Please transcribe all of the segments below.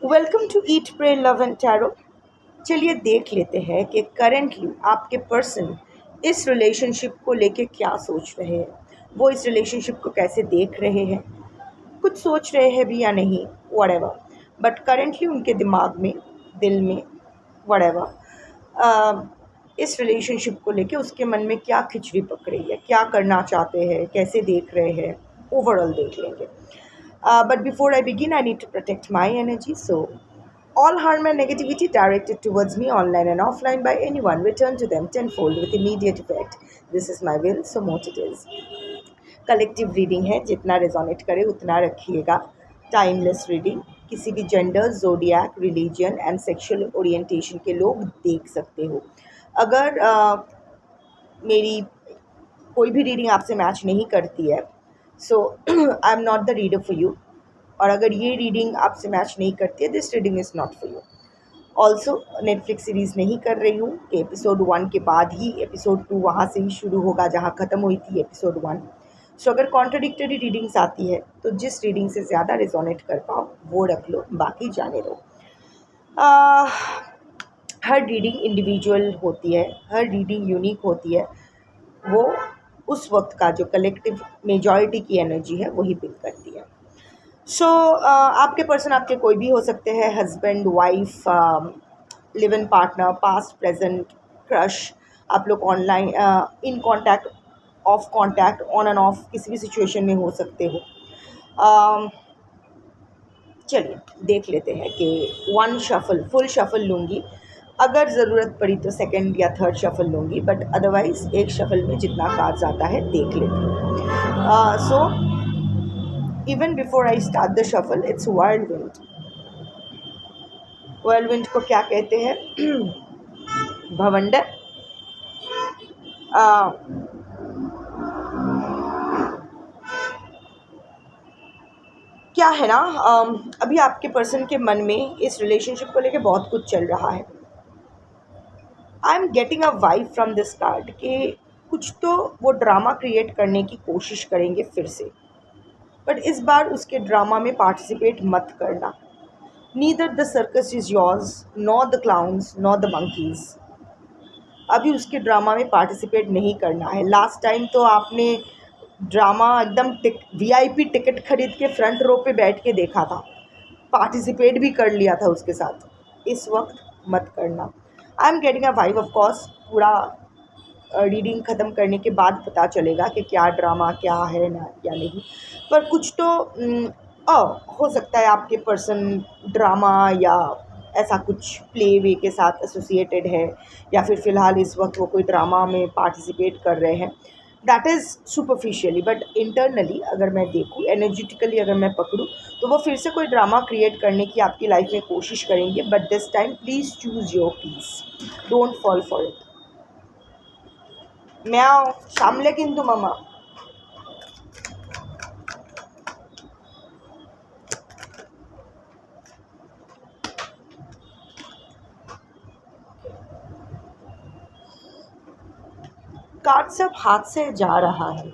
Welcome to eat pray love and tarot. चलिए देख लेते हैं कि करेंटली आपके पर्सन इस रिलेशनशिप को लेके क्या सोच रहे हैं। वो इस रिलेशनशिप को कैसे देख रहे हैं, कुछ सोच रहे हैं भी या नहीं, वट बट करेंटली उनके दिमाग में, दिल में, वट इस रिलेशनशिप को लेके उसके मन में क्या खिचड़ी पक रही है, क्या करना चाहते हैं, कैसे देख रहे हैं, ओवरऑल देख लेंगे। But before I begin, I need to protect my energy. So, all harm and negativity directed towards me, online and offline, by anyone, return to them tenfold with immediate effect. This is my will, so mote it is. Collective reading है, जितना resonate करे उतना रखिएगा। Timeless reading, किसी भी gender, zodiac, religion and sexual orientation के लोग देख सकते हो। अगर मेरी कोई भी रीडिंग आपसे मैच नहीं करती है, so I am not the reader for you. और अगर ये रीडिंग आपसे मैच नहीं करती है, this reading is not for you. Also Netflix series नहीं कर रही हूँ कि एपिसोड 1 के बाद ही एपिसोड 2 वहाँ से ही शुरू होगा जहाँ ख़त्म हुई थी एपिसोड 1। सो अगर कॉन्ट्रडिक्टरी रीडिंग्स आती है तो जिस रीडिंग से ज़्यादा रिजोनेट कर पाओ वो रख लो, बाकी जाने दो। हर रीडिंग इंडिविजुअल होती है, हर रीडिंग यूनिक होती है। वो उस वक्त का जो कलेक्टिव मेजॉरिटी की एनर्जी है वही पिक करती है। सो आपके पर्सन आपके कोई भी हो सकते हैं, husband, wife, live in partner, past, present, crush. आप लोग online, in contact, of contact, on end of, किसी भी सिचुएशन में हो सकते हो। चलिए देख लेते हैं कि वन शफल, फुल शफल लूँगी, अगर ज़रूरत पड़ी तो सेकंड या थर्ड शफल लूँगी, बट अदरवाइज़ एक शफल में जितना कार्ड्स आता है देख लेती हूँ। सो even before I start the shuffle, it's whirlwind. whirlwind को क्या कहते हैं? भवंडर। क्या है ना, अभी आपके पर्सन के मन में इस रिलेशनशिप को लेके बहुत कुछ चल रहा है। I am getting a vibe from this card कि कुछ तो वो ड्रामा क्रिएट करने की कोशिश करेंगे फिर से, बट इस बार उसके ड्रामा में पार्टिसिपेट मत करना। Neither the circus is yours, nor the clowns, nor the monkeys. अभी उसके ड्रामा में पार्टिसिपेट नहीं करना है। लास्ट टाइम तो आपने ड्रामा एकदम VIP टिकट खरीद के फ्रंट रो पे बैठ के देखा था, पार्टिसिपेट भी कर लिया था उसके साथ। इस वक्त मत करना। I am getting a vibe, of course पूरा रीडिंग ख़त्म करने के बाद पता चलेगा कि क्या ड्रामा क्या है ना या नहीं, पर कुछ तो हो सकता है आपके पर्सन ड्रामा या ऐसा कुछ प्ले वे के साथ एसोसिएटेड है, या फिर फ़िलहाल इस वक्त वो कोई ड्रामा में पार्टिसिपेट कर रहे हैं। That is superficially, but internally अगर मैं देखूँ, एनर्जेटिकली अगर मैं पकड़ूँ, तो वो फिर से कोई ड्रामा क्रिएट करने की आपकी लाइफ में कोशिश करेंगे। But this time please choose your peace, don't fall for it. म्याओ सामले किंतु मामा। कार्ड सब हाथ से जा रहा है,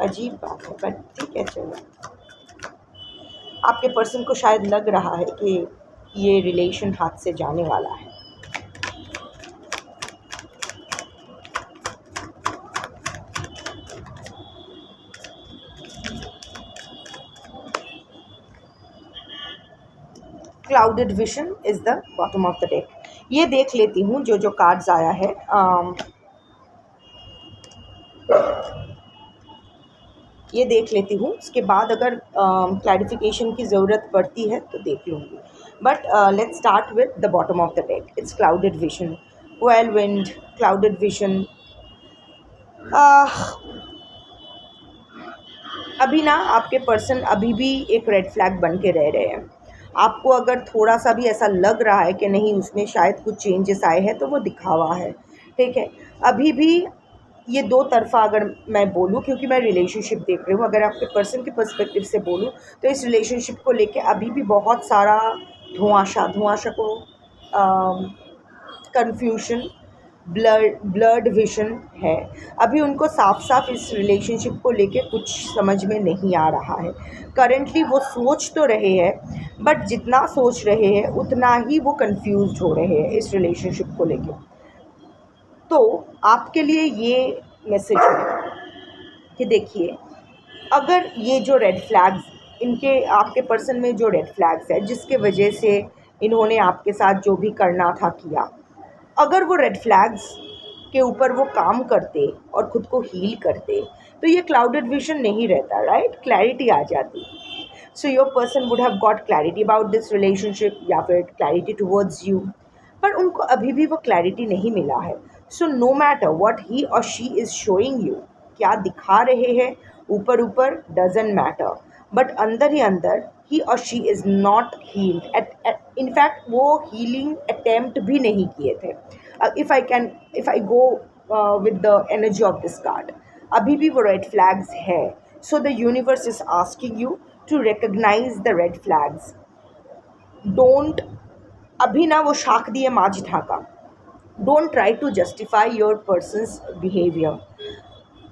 अजीब बात है, बट ठीक है चलो। आपके पर्सन को शायद लग रहा है कि ये रिलेशन हाथ से जाने वाला है। Clouded vision is the bottom of the deck. ये देख लेती हूँ जो जो कार्ड्स आया है। ये देख लेती हूँ, उसके बाद अगर क्लैरिफिकेशन की ज़रूरत पड़ती है तो देख लूँगी। But let's start with the bottom of the deck. It's clouded vision, whirlwind, clouded vision. अभी ना आपके पर्सन अभी भी एक रेड फ्लैग बन के रह रहे हैं। आपको अगर थोड़ा सा भी ऐसा लग रहा है कि नहीं उसमें शायद कुछ चेंजेस आए हैं, तो वो दिखावा है, ठीक है। अभी भी ये दो तरफ़ा अगर मैं बोलूँ, क्योंकि मैं रिलेशनशिप देख रही हूँ, अगर आपके पर्सन के पर्सपेक्टिव से बोलूँ तो इस रिलेशनशिप को लेके अभी भी बहुत सारा धुआंशा को, कन्फ्यूशन, ब्लर्ड विजन है। अभी उनको साफ साफ इस रिलेशनशिप को लेके कुछ समझ में नहीं आ रहा है। करेंटली वो सोच तो रहे हैं, बट जितना सोच रहे हैं उतना ही वो कंफ्यूज्ड हो रहे हैं इस रिलेशनशिप को लेके। तो आपके लिए ये मैसेज है कि देखिए, अगर ये जो रेड फ्लैग्स, इनके आपके पर्सन में जो रेड फ्लैग्स है जिसके वजह से इन्होंने आपके साथ जो भी करना था किया, अगर वो रेड फ्लैग्स के ऊपर वो काम करते और ख़ुद को हील करते तो ये क्लाउडेड विजन नहीं रहता, राइट? क्लैरिटी आ जाती। So your person would have got clarity about this relationship या फिर क्लैरिटी टुवर्ड्स यू, पर उनको अभी भी वो क्लैरिटी नहीं मिला है। So no matter what he और शी इज़ शोइंग यू, क्या दिखा रहे हैं ऊपर ऊपर, डजेंट मैटर, बट अंदर ही अंदर ही और she is not healed. In fact वो हीलिंग अटेम्प्ट भी नहीं किए थे। If I go with the energy of this card, अभी भी वो रेड फ्लैग्स है। So the universe is asking you to recognise the red flags. Don't, अभी ना वो शाख दिए माज ढाका, don't try to justify your person's behaviour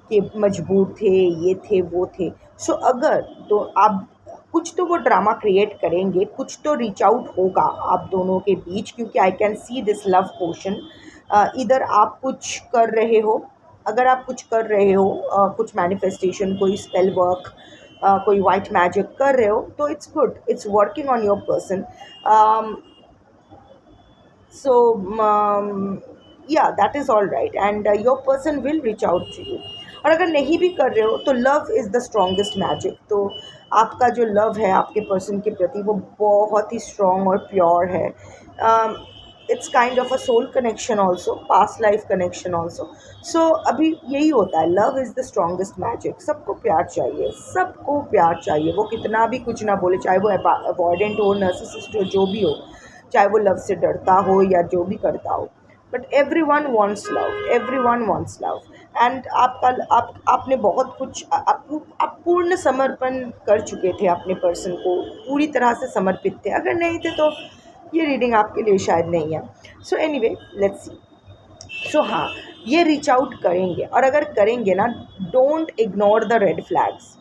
कि मजबूर थे, ये थे, वो थे। सो अगर तो आप कुछ तो वो ड्रामा क्रिएट करेंगे, कुछ तो रीच आउट होगा आप दोनों के बीच, क्योंकि आई can see this love portion. इधर आप कुछ कर रहे हो, अगर आप कुछ कर रहे हो, कुछ मैनिफेस्टेशन, कोई स्पेल वर्क, कोई वाइट मैजिक कर रहे हो, तो it's good, it's working on your person. So yeah, that is all right, and your person will reach out to you। और अगर नहीं भी कर रहे हो तो love is the strongest magic. तो आपका जो लव है आपके पर्सन के प्रति वो बहुत ही स्ट्रॉन्ग और प्योर है। It's kind of a soul connection also, past life connection also. So अभी यही होता है, love is the strongest magic. सबको प्यार चाहिए, सबको प्यार चाहिए, वो कितना भी कुछ ना बोले, चाहे वो अवॉइडेंट हो, नार्सिसिस्ट हो, जो भी हो, चाहे वो लव से डरता हो या जो भी करता हो, but every one wants love, every one wants love. And आपने बहुत कुछ, आप पूर्ण समर्पण कर चुके थे अपने पर्सन को, पूरी तरह से समर्पित थे। अगर नहीं थे तो ये रीडिंग आपके लिए शायद नहीं है। So anyway, let's see. सो हाँ, ये रीच आउट करेंगे, और अगर करेंगे ना, don't ignore the red flags.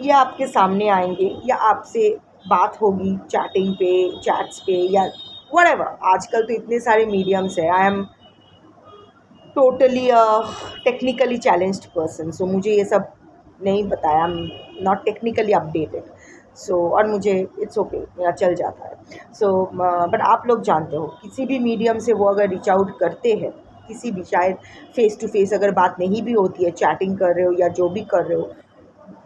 ये आपके सामने आएंगे या आपसे बात होगी चैटिंग पे, चैट्स पे, या व्हाटएवर। आजकल तो इतने सारे मीडियम्स है। I am totally technically challenged person, so मुझे ये सब नहीं पता है, I am not technically updated. So और मुझे इट्स ओके, मेरा चल जाता है। सो बट आप लोग जानते हो, किसी भी मीडियम से वो अगर रीच आउट करते हैं, किसी भी, शायद फेस टू फेस अगर बात नहीं भी होती है, चैटिंग कर रहे हो या जो भी कर रहे हो,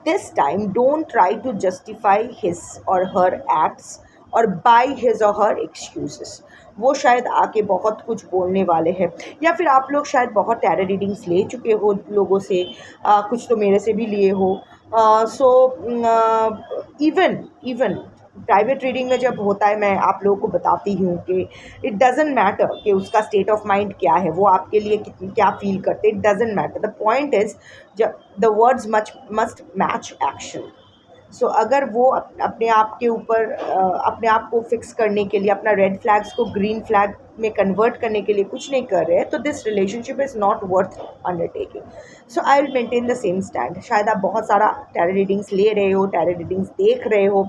this time don't try to justify his or her acts और by his or her excuses। वो शायद आके बहुत कुछ बोलने वाले हैं, या फिर आप लोग शायद बहुत टैरो रीडिंग्स ले चुके हो लोगों से, कुछ तो मेरे से भी लिए हो। सो इवन प्राइवेट रीडिंग में जब होता है, मैं आप लोगों को बताती हूँ कि इट डजेंट मैटर कि उसका स्टेट ऑफ माइंड क्या है, वो आपके लिए क्या फील करते, it doesn't matter. The point is, जब the words must match action. So अगर वो अपने आप के ऊपर अपने आप को फिक्स करने के लिए, अपना रेड फ्लैग्स को ग्रीन फ्लैग में कन्वर्ट करने के लिए कुछ नहीं कर रहे हैं, तो this relationship is not worth undertaking. So I will maintain the same stand. शायद आप बहुत सारा टैरो रीडिंग्स ले रहे हो, टैरो रीडिंग्स देख रहे हो,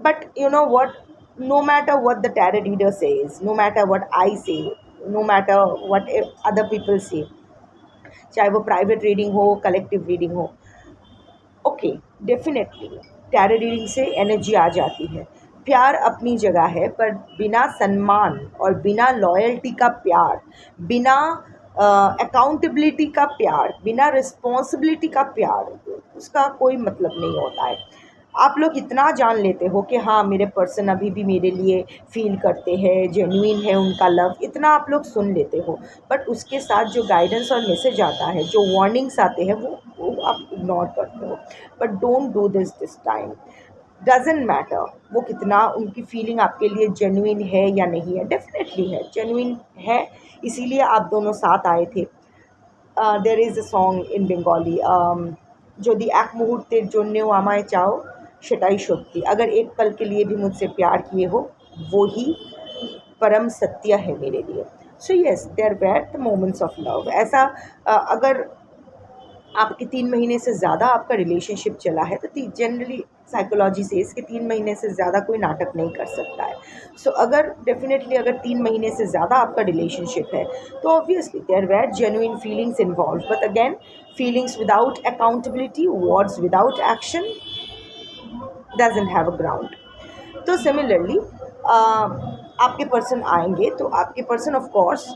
but you know what, no matter what the tarot reader says, no matter what I say, no matter what other people say, चाहे वो प्राइवेट रीडिंग हो, कलेक्टिव रीडिंग हो, ओके, डेफिनेटली टैरो रीडिंग से energy आ जाती है। प्यार अपनी जगह है, पर बिना सम्मान और बिना लॉयल्टी का प्यार, बिना अकाउंटेबिलिटी का प्यार, बिना रिस्पॉन्सिबिलिटी का प्यार, उसका कोई मतलब नहीं होता है। आप लोग इतना जान लेते हो कि हाँ, मेरे पर्सन अभी भी मेरे लिए फ़ील करते हैं, जेन्युइन है उनका लव, इतना आप लोग सुन लेते हो, बट उसके साथ जो गाइडेंस और मैसेज आता है, जो वार्निंग्स आते हैं, वो आप इग्नोर करते हो। But don't do this time. Doesn't matter वो कितना, उनकी फीलिंग आपके लिए जेन्युइन है या नहीं है, डेफिनेटली है, जेन्युइन है, इसीलिए आप दोनों साथ आए थे। There is a song in Bengali, যদি এক মুহূর্তের জন্যেও আমায় চাও সেটাই সত্যি, अगर एक पल के लिए भी मुझसे प्यार किए हो वो ही परम सत्य है मेरे लिए। So yes, there were the moments of love. ऐसा अगर आपके 3 महीने से ज़्यादा आपका रिलेशनशिप चला है तो जनरली साइकोलॉजी से इसके 3 महीने से ज़्यादा कोई नाटक नहीं कर सकता है। सो अगर डेफिनेटली अगर 3 महीने से ज़्यादा आपका रिलेशनशिप है तो obviously there were genuine feelings involve, but again feelings without accountability, words without action doesn't have a ground. तो सिमिलरली आपके पर्सन आएंगे तो आपके पर्सन ऑफ कोर्स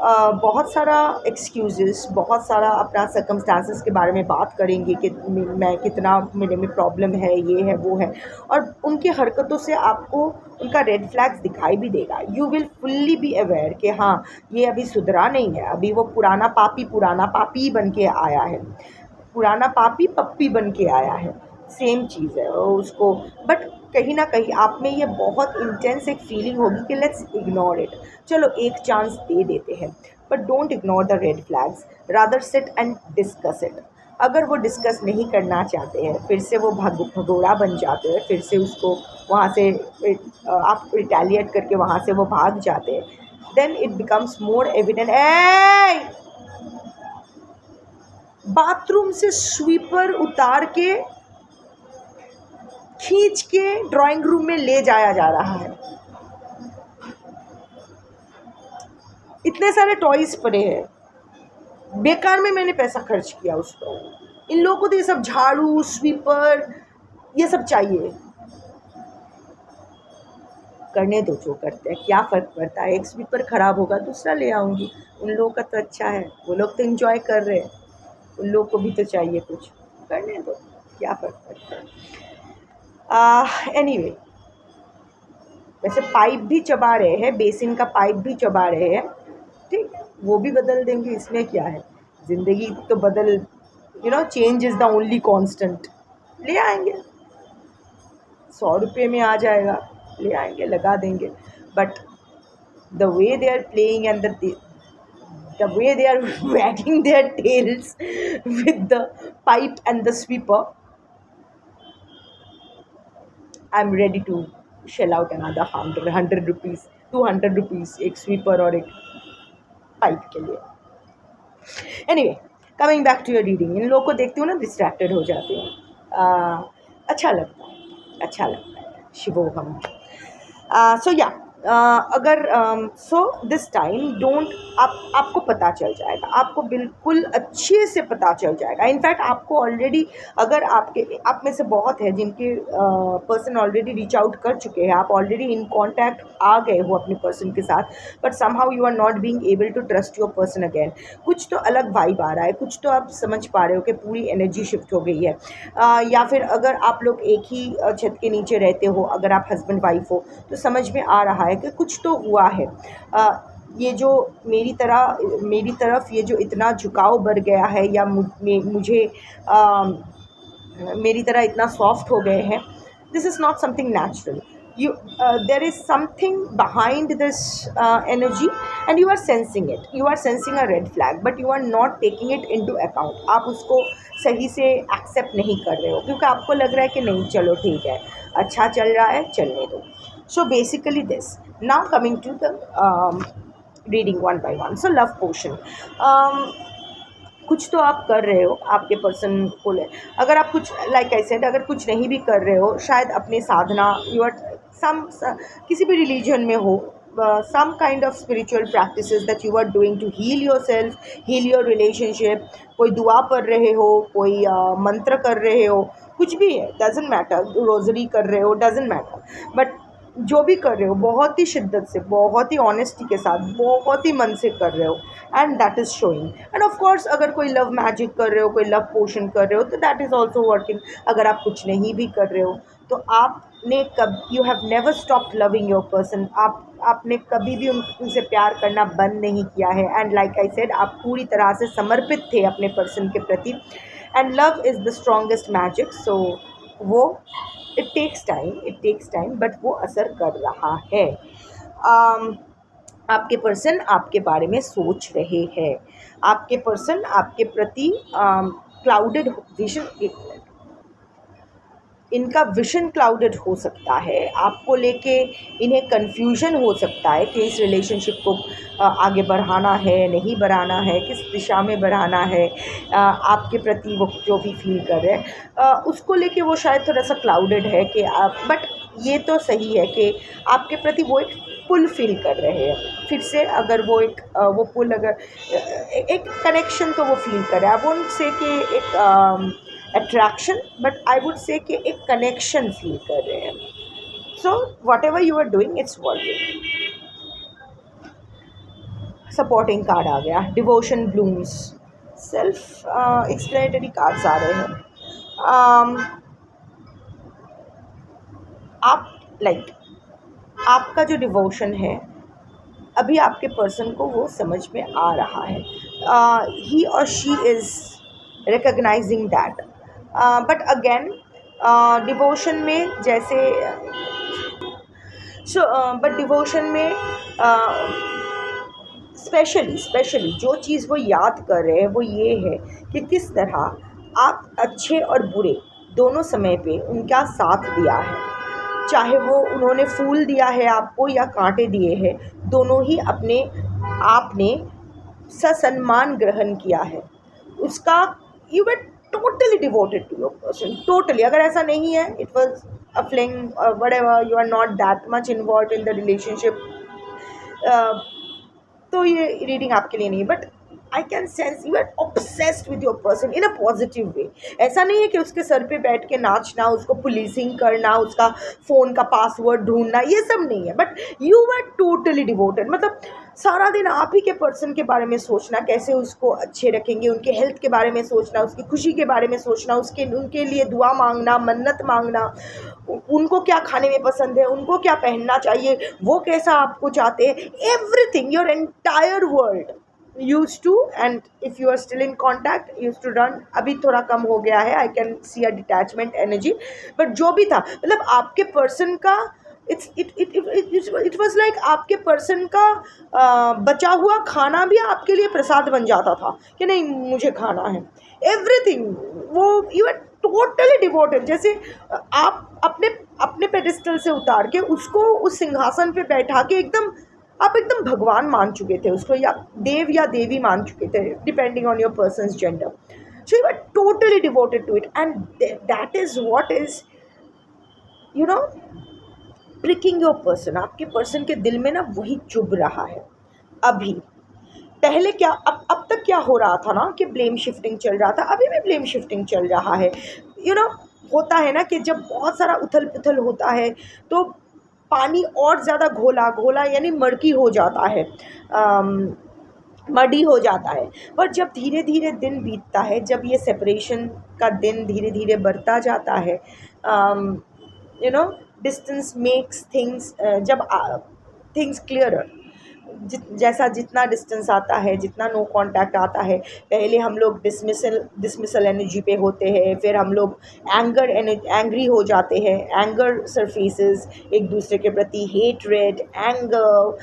बहुत सारा एक्सक्यूज़ेस, बहुत सारा अपना सर्कमस्टांसेस के बारे में बात करेंगे कि मैं कितना, मेरे में प्रॉब्लम है, ये है वो है, और उनकी हरकतों से आपको उनका रेड फ्लैग्स दिखाई भी देगा। You will fully be aware कि हाँ ये अभी सुधरा नहीं है, अभी वो पुराना पापी बन के आया है, पुराना पापी पप्पी बन के आया है, सेम चीज़ है उसको। बट कहीं ना कहीं आप में ये बहुत इंटेंस एक फीलिंग होगी कि लेट्स इग्नोर इट, चलो एक चांस दे देते हैं, but don't ignore the red flags, rather sit and discuss it. अगर वो डिस्कस नहीं करना चाहते हैं, फिर से वो भगोड़ा बन जाते हैं, फिर से उसको वहाँ से आप रिटेलिएट करके वहाँ से वो भाग जाते हैं, then it becomes more evident. Bathroom से स्वीपर उतार के खींच के ड्राइंग रूम में ले जाया जा रहा है, इतने सारे टॉयज पड़े हैं, बेकार में मैंने पैसा खर्च किया उस पर। इन लोगों को तो ये सब झाड़ू स्वीपर ये सब चाहिए, करने दो जो करते हैं, क्या फ़र्क पड़ता है, एक स्वीपर ख़राब होगा दूसरा ले आऊँगी, उन लोगों का तो अच्छा है, वो लोग तो एंजॉय कर रहे हैं, उन लोगों को भी तो चाहिए कुछ, करने दो, क्या फ़र्क पड़ता है। एनीवे, वैसे पाइप भी चबा रहे हैं, बेसिन का पाइप भी चबा रहे हैं, ठीक, वो भी बदल देंगे, इसमें क्या है, ज़िंदगी तो बदल, change is the only constant. ले आएंगे, 100 रुपये में आ जाएगा, ले आएंगे लगा देंगे, but the way they are playing and the way they are wagging their tails with the pipe and the sweeper, I'm ready to shell out another 100 rupees, 200 rupees एक स्वीपर और एक पाइप के लिए। Anyway, coming back to your reading, इन लोगों को देखती हूँ ना डिस्ट्रैक्टेड हो जाती हूँ, अच्छा लगता है, शिवोहम। सो या अगर सो दिस टाइम डोंट, आपको पता चल जाएगा, आपको बिल्कुल अच्छे से पता चल जाएगा। इनफैक्ट आपको ऑलरेडी, अगर आप में से बहुत है जिनके पर्सन ऑलरेडी रीच आउट कर चुके हैं, आप ऑलरेडी इन कांटेक्ट आ गए हो अपने पर्सन के साथ, but somehow you are not being able to trust your person again. कुछ तो अलग वाइब आ रहा है, कुछ तो आप समझ पा रहे हो कि पूरी एनर्जी शिफ्ट हो गई है, या फिर अगर आप लोग एक ही छत के नीचे रहते हो, अगर आप हस्बैंड वाइफ हो, तो समझ में आ रहा है कि कुछ तो हुआ है। ये जो मेरी तरफ ये जो इतना झुकाव बढ़ गया है, या मुझे मेरी तरह इतना सॉफ्ट हो गए हैं, this is not something natural. There is something behind this energy and you are sensing it, you are sensing a red flag, but you are not taking it into account। आप उसको सही से accept नहीं कर रहे हो, क्योंकि आपको लग रहा है कि नहीं चलो ठीक है, अच्छा चल रहा है, चलने दो। So basically this, now coming to the reading one by one. So love potion, कुछ तो आप कर रहे हो आपके पर्सन को ले, अगर आप कुछ लाइक आई सेड, अगर कुछ नहीं भी कर रहे हो, शायद अपने साधना, यू आर किसी भी रिलीजन में हो, some kind of spiritual practices that you are doing to heal yourself, heal your relationship, कोई दुआ पढ़ रहे हो, कोई मंत्र कर रहे हो, कुछ भी है, डजेंट मैटर, रोज़री कर रहे हो, डजेंट मैटर, बट जो भी कर रहे हो बहुत ही शिद्दत से, बहुत ही ऑनेस्टी के साथ, बहुत ही मन से कर रहे हो, and that is showing. End of course अगर कोई लव मैजिक कर रहे हो, कोई लव पोशन कर रहे हो, तो दैट इज़ ऑल्सो वर्किंग। अगर आप कुछ नहीं भी कर रहे हो तो आपने you have never stopped loving your person, आपने कभी भी उनसे प्यार करना बंद नहीं किया है, एंड लाइक आई सेड, आप पूरी तरह से समर्पित थे अपने पर्सन के प्रति, and love is the strongest magic. So वो इट टेक्स टाइम, बट वो असर कर रहा है। आपके पर्सन आपके बारे में सोच रहे हैं, आपके पर्सन आपके प्रति क्लाउडेड विजन, इनका विजन क्लाउडेड हो सकता है, आपको लेके इन्हें कन्फ्यूजन हो सकता है कि इस रिलेशनशिप को आगे बढ़ाना है नहीं बढ़ाना है, किस दिशा में बढ़ाना है। आपके प्रति वो जो भी फील कर रहे हैं उसको लेके वो शायद थोड़ा सा क्लाउडेड है कि आप, बट ये तो सही है कि आपके प्रति वो एक पुल फील कर रहे हैं। फिर से अगर वो एक वो पुल अगर एक कनेक्शन तो वो फील कर रहे हैं। आई वोंट से कि एक attraction, but I would say कि एक कनेक्शन फील कर रहे हैं। So whatever you are doing it's working. Supporting card आ गया, devotion blooms, self explanatory cards आ रहे हैं। आप आपका जो डिवोशन है अभी आपके पर्सन को वो समझ में आ रहा है। ही और she is recognising that, but again devotion में जैसे बट डिवोशन में स्पेशली जो चीज़ वो याद कर रहे हैं वो ये है कि किस तरह आप अच्छे और बुरे दोनों समय पे उनका साथ दिया है। चाहे वो उन्होंने फूल दिया है आपको या कांटे दिए हैं, दोनों ही अपने आपने ससम्मान ग्रहण किया है उसका। You were totally devoted to your person, totally. अगर ऐसा नहीं है, it was a fling, whatever, you are not that much involve in the relationship, तो ये रीडिंग आपके लिए नहीं है। But I can sense you are obsessed with your person in a positive way. ऐसा नहीं है कि उसके सर पे बैठ के नाचना, उसको पुलिसिंग करना, उसका फ़ोन का पासवर्ड ढूंढना, ये सब नहीं है। But you are totally devoted, मतलब सारा दिन आप ही के पर्सन के बारे में सोचना, कैसे उसको अच्छे रखेंगे, उनके हेल्थ के बारे में सोचना, उसकी खुशी के बारे में सोचना, उनके लिए दुआ मांगना, मन्नत मांगना, उनको क्या खाने में पसंद है, उनको क्या पहनना चाहिए, वो कैसा आपको चाहते हैं, everything, your entire world used to, and if you are still in contact, used to run, अभी थोड़ा कम हो गया है, I can see a detachment energy, but जो भी था, मतलब आपके पर्सन का it was like आपके पर्सन का बचा हुआ खाना भी आपके लिए प्रसाद बन जाता था कि नहीं मुझे खाना है, एवरीथिंग। वो यू आर टोटली डिवोटेड, जैसे आप अपने पेडिस्टल से उतार के उसको उस सिंहासन पे बैठा के आप एकदम भगवान मान चुके थे उसको, या देव या देवी मान चुके थे, depending on your person's gender. So you are totally devoted to it, and that is what is you know pricking your person. आपके पर्सन के दिल में ना वही चुभ रहा है अभी। पहले क्या, अब तक क्या हो रहा था ना कि ब्लेम शिफ्टिंग चल रहा था, अभी भी ब्लेम शिफ्टिंग चल रहा है। होता है ना कि जब बहुत सारा उथल पुथल होता है तो पानी और ज़्यादा घोला यानी मर्की हो जाता है, मडी हो जाता है। पर जब धीरे धीरे दिन बीतता है, जब ये सेपरेशन का दिन धीरे धीरे बढ़ता जाता है, डिस्टेंस मेक्स थिंग्स, जब थिंग्स क्लियरर, जितना डिस्टेंस आता है, जितना नो कांटेक्ट आता है, पहले हम लोग डिसमिसल एनर्जी पे होते हैं, फिर हम लोग एंग्री हो जाते हैं, एंगर सरफेसेस एक दूसरे के प्रति, hatred, anger,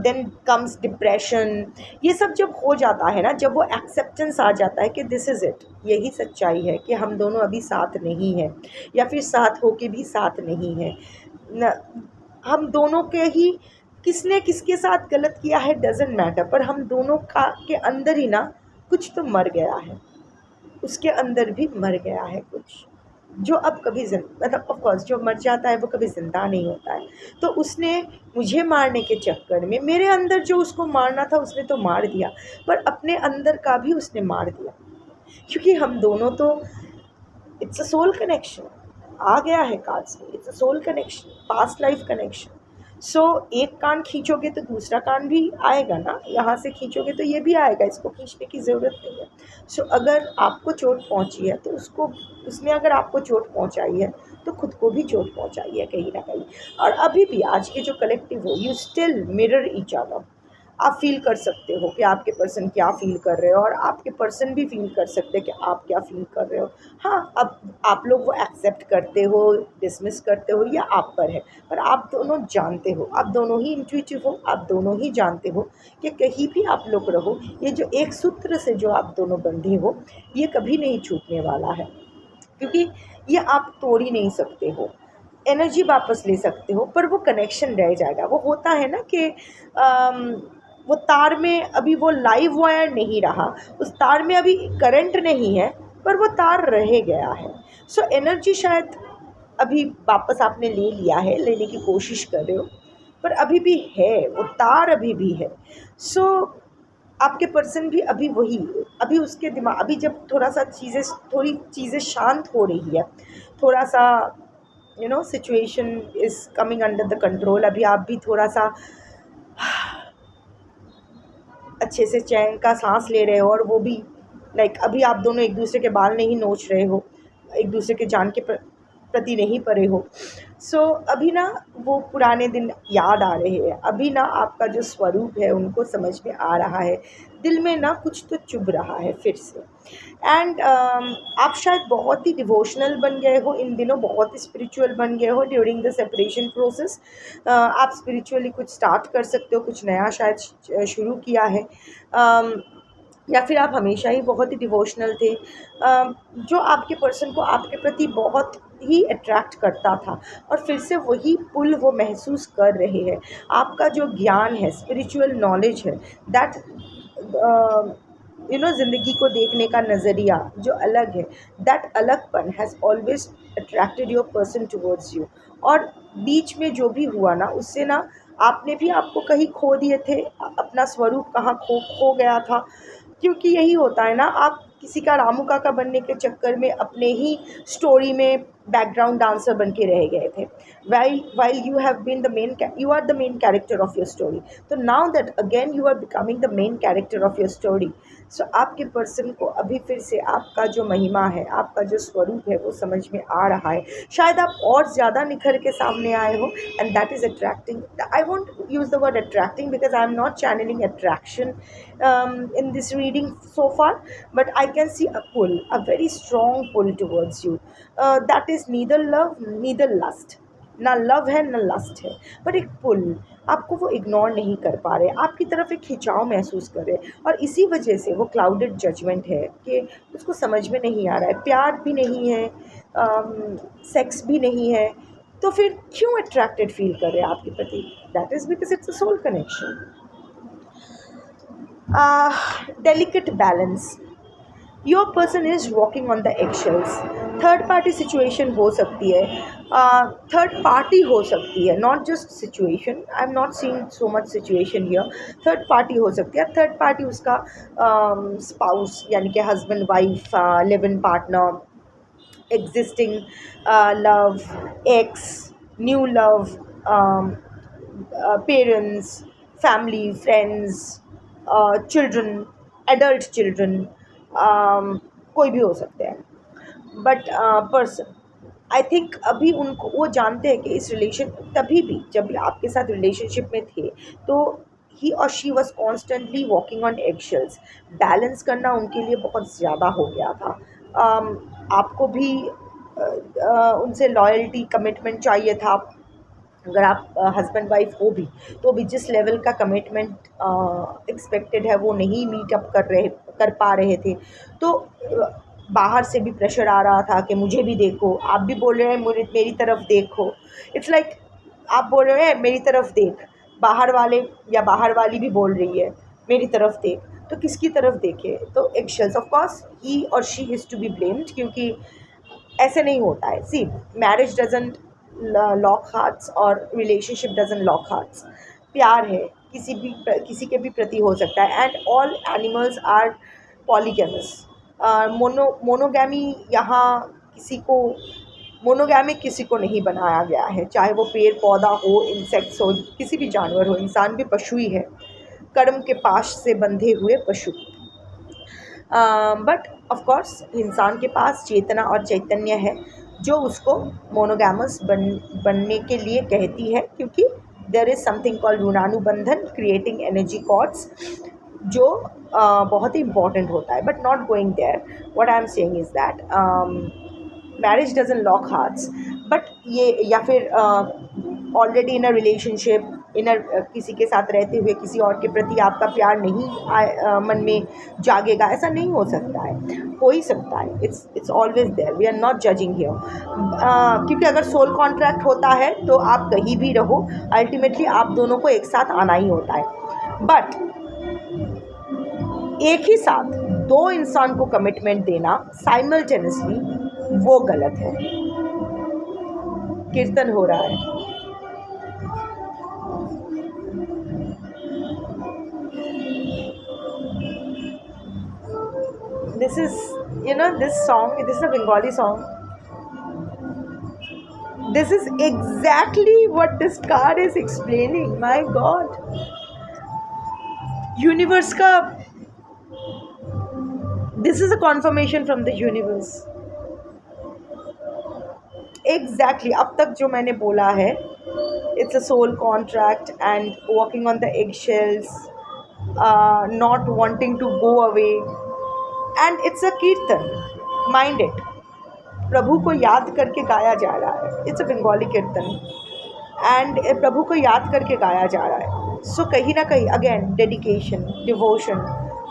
then comes depression. ये सब जब हो जाता है ना, जब वो एक्सेप्टेंस आ जाता है कि दिस इज़ इट, यही सच्चाई है कि हम दोनों अभी साथ नहीं हैं, या फिर साथ होके भी साथ नहीं हैं, हम दोनों के ही, किसने किसके साथ गलत किया है डजेंट मैटर, पर हम दोनों का के अंदर ही ना कुछ तो मर गया है, उसके अंदर भी मर गया है कुछ, जो अब कभी मतलब ऑफकोर्स जो मर जाता है वो कभी ज़िंदा नहीं होता है। तो उसने मुझे मारने के चक्कर में मेरे अंदर जो उसको मारना था उसने तो मार दिया, पर अपने अंदर का भी उसने मार दिया, क्योंकि हम दोनों तो, इट्स अ सोल कनेक्शन आ गया है कार्ड्स में, it's a soul connection, past life connection. So एक कान खींचोगे तो दूसरा कान भी आएगा ना, यहाँ से खींचोगे तो ये भी आएगा, इसको खींचने की ज़रूरत नहीं है। सो अगर आपको चोट पहुँची है तो उसने अगर आपको चोट पहुँचाई है तो खुद को भी चोट पहुँचाई है कहीं ना कहीं। और अभी भी आज के जो कलेक्टिव हो, you still mirror each other. आप फील कर सकते हो कि आपके पर्सन क्या फ़ील कर रहे हो, और आपके पर्सन भी फील कर सकते हैं कि आप क्या फ़ील कर रहे हो। हाँ, अब आप लोग वो एक्सेप्ट करते हो, डिसमिस करते हो, या आप पर है, पर आप दोनों जानते हो, आप दोनों ही इंट्यूटिव हो, आप दोनों ही जानते हो कि कहीं भी आप लोग रहो, ये जो एक सूत्र से जो आप दोनों बंधे हो, ये कभी नहीं छूटने वाला है, क्योंकि ये आप तोड़ ही नहीं सकते हो। एनर्जी वापस ले सकते हो पर वो कनेक्शन रह जाएगा। वो होता है ना कि वो तार में अभी वो लाइव वायर नहीं रहा, उस तार में अभी करंट नहीं है, पर वो तार रह गया है। सो एनर्जी शायद अभी वापस आपने ले लिया है, लेने की कोशिश कर रहे हो, पर अभी भी है, वो तार अभी भी है। सो आपके पर्सन भी अभी वही, अभी उसके दिमाग, अभी जब थोड़ी चीज़ें शांत हो रही है, थोड़ा सा situation is coming under the control, अभी आप भी थोड़ा सा अच्छे से चैन का सांस ले रहे हो, और वो भी लाइक अभी आप दोनों एक दूसरे के बाल नहीं नोच रहे हो, एक दूसरे के जान के प्रति नहीं पड़े हो। सो अभी ना वो पुराने दिन याद आ रहे हैं, अभी ना आपका जो स्वरूप है उनको समझ में आ रहा है, दिल में ना कुछ तो चुभ रहा है फिर से। एंड आप शायद बहुत ही डिवोशनल बन गए हो इन दिनों, बहुत ही स्पिरिचुअल बन गए हो ड्यूरिंग द सेपरेशन प्रोसेस। आप स्पिरिचुअली कुछ स्टार्ट कर सकते हो, कुछ नया शायद शुरू किया है, या फिर आप हमेशा ही बहुत ही डिवोशनल थे। जो आपके पर्सन को आपके प्रति बहुत ही अट्रैक्ट करता था, और फिर से वही पुल वो महसूस कर रहे हैं। आपका जो ज्ञान है, स्पिरिचुअल नॉलेज है, दैट ज़िंदगी को देखने का नज़रिया जो अलग है, दैट अलगपन has always attracted your person towards you. और बीच में जो भी हुआ ना, उससे ना आपने भी आपको कहीं खो दिए थे, अपना स्वरूप कहाँ खो खो गया था। क्योंकि यही होता है ना, आप किसी का रामू काका बनने के चक्कर में अपने ही स्टोरी में बैकग्राउंड डांसर बन के रह गए थे, while you have been the main, you are the main character of your story. तो now that again you are becoming the main character of your story. So आपके पर्सन को अभी फिर से आपका जो महिमा है, आपका जो स्वरूप है, वो समझ में आ रहा है। शायद आप और ज़्यादा निखर के सामने आए हो, and that is attracting. I won't use the word attracting because I am not channelling attraction in this reading so far, but I can see a pull, a very strong pull towards you. That is neither love neither lust, ना love है ना lust है, पर एक पुल। आपको वो ignore नहीं कर पा रहे, आपकी तरफ एक खिंचाव महसूस कर रहे, और इसी वजह से वो क्लाउडेड जजमेंट है कि उसको समझ में नहीं आ रहा है, प्यार भी नहीं है, सेक्स भी नहीं है, तो फिर क्यों अट्रैक्टेड फील कर रहे हैं आपके प्रति? That is because it's a soul connection. Delicate balance, your person is walking on the eggshells। Third party situation हो सकती है, थर्ड पार्टी हो सकती है, not just situation. I am not seeing so much situation here. Third party हो सकती है, third party उसका स्पाउस यानी कि husband wife, live in partner, existing love, ex, new love, parents, family, friends, children, adult children, कोई भी हो सकते हैं। बट पर्सन, आई थिंक अभी उनको, वो जानते हैं कि इस रिलेशन, तभी भी जब आपके साथ रिलेशनशिप में थे तो ही और she was constantly walking on eggshells. Balance करना उनके लिए बहुत ज़्यादा हो गया था। आपको भी उनसे लॉयल्टी, कमिटमेंट चाहिए था। अगर आप हस्बैंड वाइफ हो भी, तो भी जिस लेवल का कमिटमेंट एक्सपेक्टेड है वो नहीं मीट अप कर पा रहे थे। तो बाहर से भी प्रेशर आ रहा था कि मुझे भी देखो, आप भी बोल रहे हैं मेरी तरफ देखो। इट्स लाइक आप बोल रहे हैं मेरी तरफ देख, बाहर वाले या बाहर वाली भी बोल रही है मेरी तरफ देख, तो किसकी तरफ देखे? तो एक्शंस, ऑफ कोर्स ही और she is to be blamed, क्योंकि ऐसे नहीं होता है। See, marriage doesn't lock hearts और रिलेशनशिप डजंट लॉक हार्ट्स। प्यार है, किसी के भी प्रति हो सकता है, and all animals are polygamous. Monogamy यहाँ किसी को, मोनोगैमिक किसी को नहीं बनाया गया है, चाहे वो पेड़ पौधा हो, इंसेक्ट्स हो, किसी भी जानवर हो, इंसान भी पशु ही है, कर्म के पाश से बंधे हुए पशु। बट ऑफ कोर्स इंसान के पास चेतना और चैतन्य है जो उसको मोनोगैमस बनने के लिए कहती है, क्योंकि देयर इज़ समथिंग कॉल्ड ऋणानुबंधन, क्रिएटिंग एनर्जी कॉर्ड्स, जो बहुत ही इंपॉर्टेंट होता है। But not going there, what I am saying is that marriage doesn't lock hearts, but ये, या फिर already in a relationship, inner किसी के साथ रहते हुए किसी और के प्रति आपका प्यार नहीं मन में जागेगा, ऐसा नहीं हो सकता है। हो ही सकता है, it's always there, we are not judging here. क्योंकि अगर सोल कॉन्ट्रैक्ट होता है तो आप कहीं भी रहो, अल्टीमेटली आप दोनों को एक साथ आना ही होता है। बट एक ही साथ दो इंसान को कमिटमेंट देना साइमल्टेनियसली, वो गलत है। कीर्तन हो रहा है। This is, this song, this is a Bengali song. This is exactly what this card is explaining. My God. Universe का, this is a confirmation from the universe. Exactly. अब तक जो मैंने बोला है, it's a soul contract and walking on the eggshells, not wanting to go away. And it's a कीर्तन, mind it, प्रभु को याद करके गाया जा रहा है। इट्स अ बंगाली कीर्तन एंड प्रभु को याद करके गाया जा रहा है। सो कहीं ना कहीं अगेन डेडिकेशन, डिवोशन,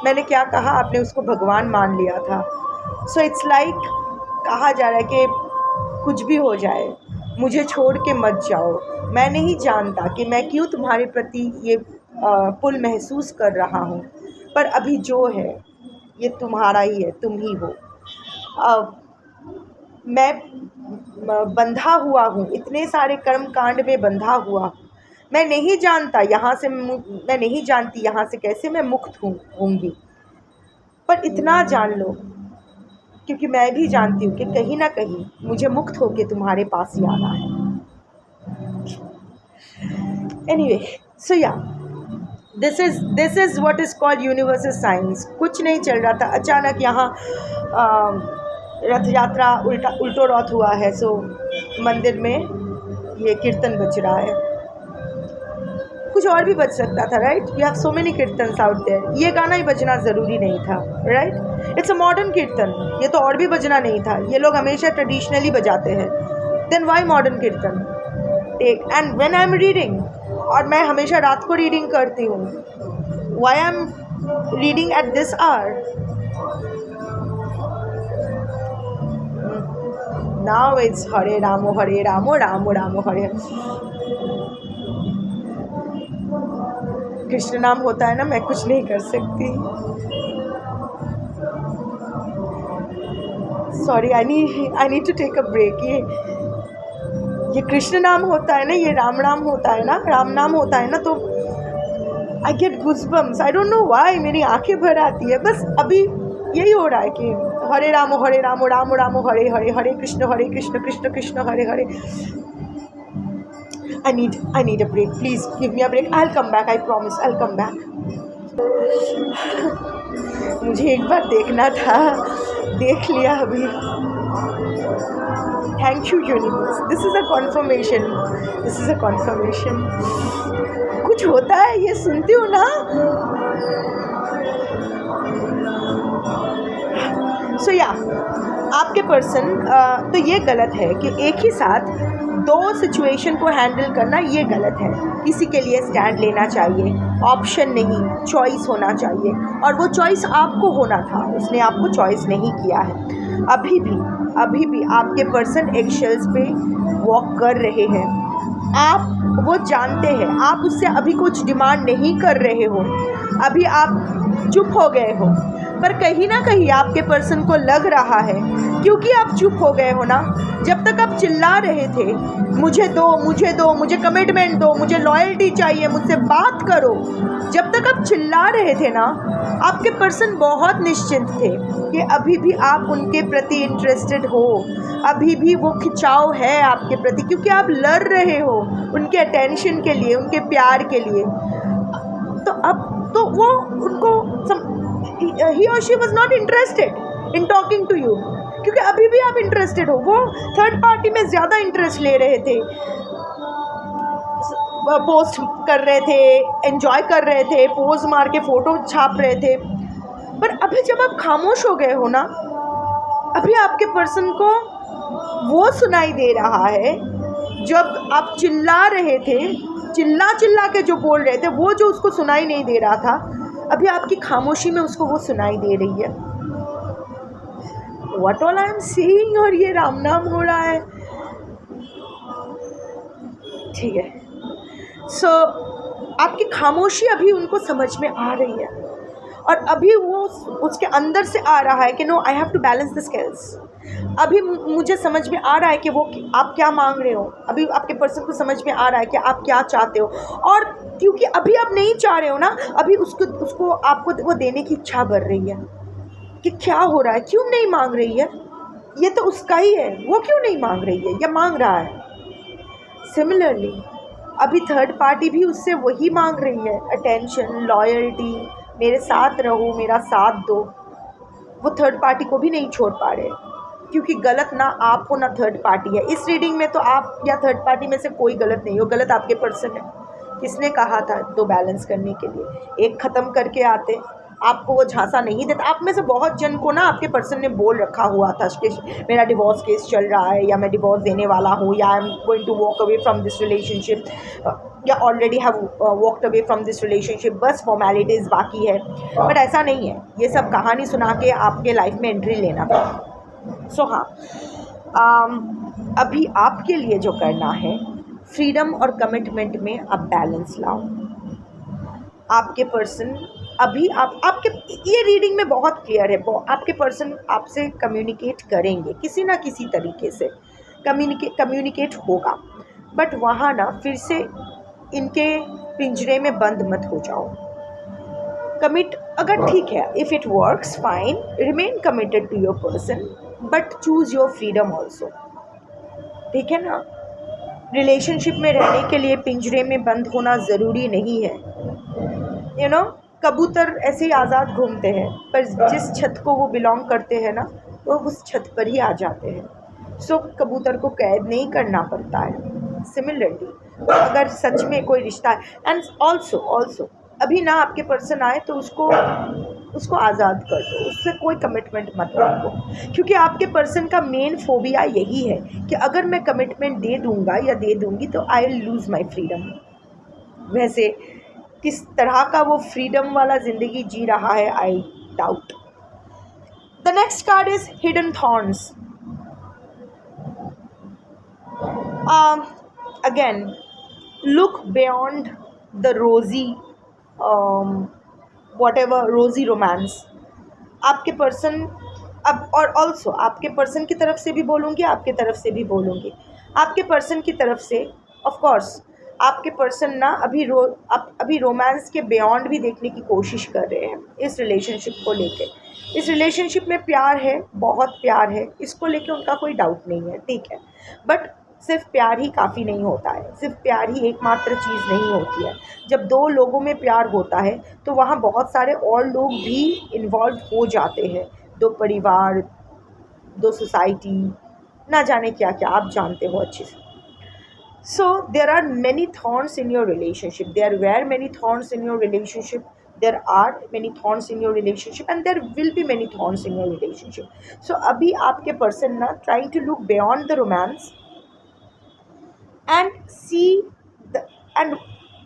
मैंने क्या कहा, आपने उसको भगवान मान लिया था। सो इट्स लाइक कहा जा रहा है कि कुछ भी हो जाए मुझे छोड़ के मत जाओ, मैं नहीं जानता कि मैं क्यों तुम्हारे प्रति ये पुल महसूस कर रहा हूँ, पर अभी जो है ये तुम्हारा ही है, तुम ही हो। मैं बंधा हुआ हूँ, इतने सारे कर्म कांड में बंधा हुआ, मैं नहीं जानता यहाँ से, मैं नहीं जानती यहाँ से कैसे मैं मुक्त होंगी। पर इतना जान लो, क्योंकि मैं भी जानती हूँ कि कहीं ना कहीं मुझे मुक्त होके तुम्हारे पास ही आना है। एनीवे, सो या this is what is called universal science. कुछ नहीं चल रहा था, अचानक यहाँ रथ यात्रा उल्टो रथ हुआ है। सो मंदिर में ये कीर्तन बज रहा है, कुछ और भी बज सकता था, right? We have so many kirtans out there. ये गाना ही बजना ज़रूरी नहीं था, राइट? इट्स अ मॉडर्न कीर्तन, ये तो और भी बजना नहीं था, ये लोग हमेशा ट्रेडिशनली बजाते हैं। Then why modern kirtan? Take and when I am reading, और मैं हमेशा रात को रीडिंग करती हूँ, why I am reading at this hour? Now it's हरे रामो रामो रामो हरे। कृष्ण नाम होता है ना, मैं कुछ नहीं कर सकती। Sorry, I need to take a break. ये कृष्ण नाम होता है ना, ये राम नाम होता है ना, राम नाम होता है ना, तो I get goosebumps. I don't know why, मेरी आंखें भर आती है। बस अभी यही हो रहा है कि हरे रामो रामो रामो हरे हरे, हरे Krishna Krishna Krishna Hare Hare. I need a break. Please give me a break. I'll come back. I promise. I'll come back. मुझे एक बार देखना था, देख लिया अभी। Thank you universe. This is a confirmation. This is a confirmation. कुछ होता है, ये सुनती हूँ ना। So yeah, आपके पर्सन, तो ये गलत है कि एक ही साथ दो सिचुएशन को हैंडल करना, ये गलत है। किसी के लिए स्टैंड लेना चाहिए, ऑप्शन नहीं, चॉइस होना चाहिए, और वो चॉइस आपको होना था, उसने आपको चॉइस नहीं किया है। अभी भी आपके पर्सन एक्शेल्स पे वॉक कर रहे हैं, आप वो जानते हैं, आप उससे अभी कुछ डिमांड नहीं कर रहे हो, अभी आप चुप हो गए हो, पर कहीं ना कहीं आपके पर्सन को लग रहा है, क्योंकि आप चुप हो गए हो ना। जब तक आप चिल्ला रहे थे, मुझे दो, मुझे कमिटमेंट दो, मुझे लॉयल्टी चाहिए, मुझसे बात करो, जब तक आप चिल्ला रहे थे ना, आपके पर्सन बहुत निश्चिंत थे कि अभी भी आप उनके प्रति इंटरेस्टेड हो, अभी भी वो खिंचाव है आपके प्रति, क्योंकि आप लड़ रहे हो उनके अटेंशन के लिए, उनके प्यार के लिए। तो अब तो वो उनको he or she was not interested in talking to you, क्योंकि अभी भी आप इंटरेस्टेड हो। वो थर्ड पार्टी में ज़्यादा इंटरेस्ट ले रहे थे, पोस्ट कर रहे थे, एंजॉय कर रहे थे, पोज मार के फ़ोटो छाप रहे थे। पर अभी जब आप खामोश हो गए हो ना, अभी आपके पर्सन को वो सुनाई दे रहा है जब आप चिल्ला रहे थे, चिल्ला चिल्ला के जो बोल रहे थे, वो जो उसको सुनाई नहीं दे रहा था, अभी आपकी खामोशी में उसको वो सुनाई दे रही है। What all I am seeing, और ये राम नाम हो रहा है। ठीक है, सो आपकी खामोशी अभी उनको समझ में आ रही है, और अभी वो उसके अंदर से आ रहा है कि no, I have to balance the skills. अभी मुझे समझ में आ रहा है कि वो आप क्या मांग रहे हो, अभी आपके पर्सन को समझ में आ रहा है कि आप क्या चाहते हो, और क्योंकि अभी आप नहीं चाह रहे हो ना, अभी उसको आपको वो देने की इच्छा बढ़ रही है कि क्या हो रहा है, क्यों नहीं मांग रही है, ये तो उसका ही है, वो क्यों नहीं मांग रही है या मांग रहा है। सिमिलरली अभी थर्ड पार्टी भी उससे वही मांग रही है, अटेंशन, लॉयल्टी, मेरे साथ रहो, मेरा साथ दो। वो थर्ड पार्टी को भी नहीं छोड़ पा रहे, क्योंकि गलत ना आप हो ना थर्ड पार्टी है। इस रीडिंग में तो आप या थर्ड पार्टी में से कोई गलत नहीं हो, गलत आपके पर्सन है। किसने कहा था दो बैलेंस करने के लिए, एक ख़त्म करके आते, आपको वो झांसा नहीं देता। आप में से बहुत जन को ना आपके पर्सन ने बोल रखा हुआ था कि मेरा डिवोर्स केस चल रहा है, या मैं डिवोर्स देने वाला हूँ, या I am going to walk away from this relationship, या already have walked away from this relationship, बस फॉर्मेलिटीज़ बाकी है। बट ऐसा नहीं है, ये सब कहानी सुना के आपके लाइफ में एंट्री लेना था। सो हाँ, अभी आपके लिए जो करना है, फ्रीडम और कमिटमेंट में आप बैलेंस लाओ। आपके पर्सन अभी आपके ये रीडिंग में बहुत क्लियर है, आपके पर्सन आपसे कम्युनिकेट करेंगे, किसी ना किसी तरीके से कम्युनिकेट होगा। बट वहाँ ना फिर से इनके पिंजरे में बंद मत हो जाओ। कमिट अगर ठीक है, if it works fine, remain committed to your person, but choose your freedom also. ठीक है ना, रिलेशनशिप में रहने के लिए पिंजरे में बंद होना ज़रूरी नहीं है। यू नो, कबूतर ऐसे ही आज़ाद घूमते हैं, पर जिस छत को वो बिलोंग करते हैं ना, वो उस छत पर ही आ जाते हैं। सो कबूतर को कैद नहीं करना पड़ता है। सिमिलरली अगर सच में कोई रिश्ता है, एंड ऑल्सो अभी ना आपके पर्सन आए तो उसको आज़ाद कर दो, उससे कोई कमिटमेंट मत रखो, क्योंकि आपके पर्सन का मेन फोबिया यही है कि अगर मैं कमिटमेंट दे दूँगा या दे दूँगी तो I will lose my freedom. वैसे किस तरह का वो फ्रीडम वाला ज़िंदगी जी रहा है, I doubt. The next card is hidden thorns. Again, look beyond the रोजी whatever रोजी रोमांस। आपके पर्सन अब, और ऑल्सो आपके पर्सन की तरफ से भी बोलूँगी, आपके तरफ से भी बोलूँगी। आपके पर्सन की तरफ से ऑफ कोर्स आपके पर्सन ना अभी रोमांस के बियॉन्ड भी देखने की कोशिश कर रहे हैं इस रिलेशनशिप को लेके। इस रिलेशनशिप में प्यार है, बहुत प्यार है, इसको लेके उनका कोई डाउट नहीं है, ठीक है। बट सिर्फ प्यार ही काफ़ी नहीं होता है, सिर्फ प्यार ही एकमात्र चीज़ नहीं होती है। जब दो लोगों में प्यार होता है तो वहाँ बहुत सारे और लोग भी इन्वॉल्व हो जाते हैं, दो परिवार, दो सोसाइटी, ना जाने क्या क्या, आप जानते हो अच्छे से। So there are many thorns in your relationship. There were many thorns in your relationship. There are many thorns in your relationship, and there will be many thorns in your relationship. So अभी आपके person ना trying to look beyond the romance and see the and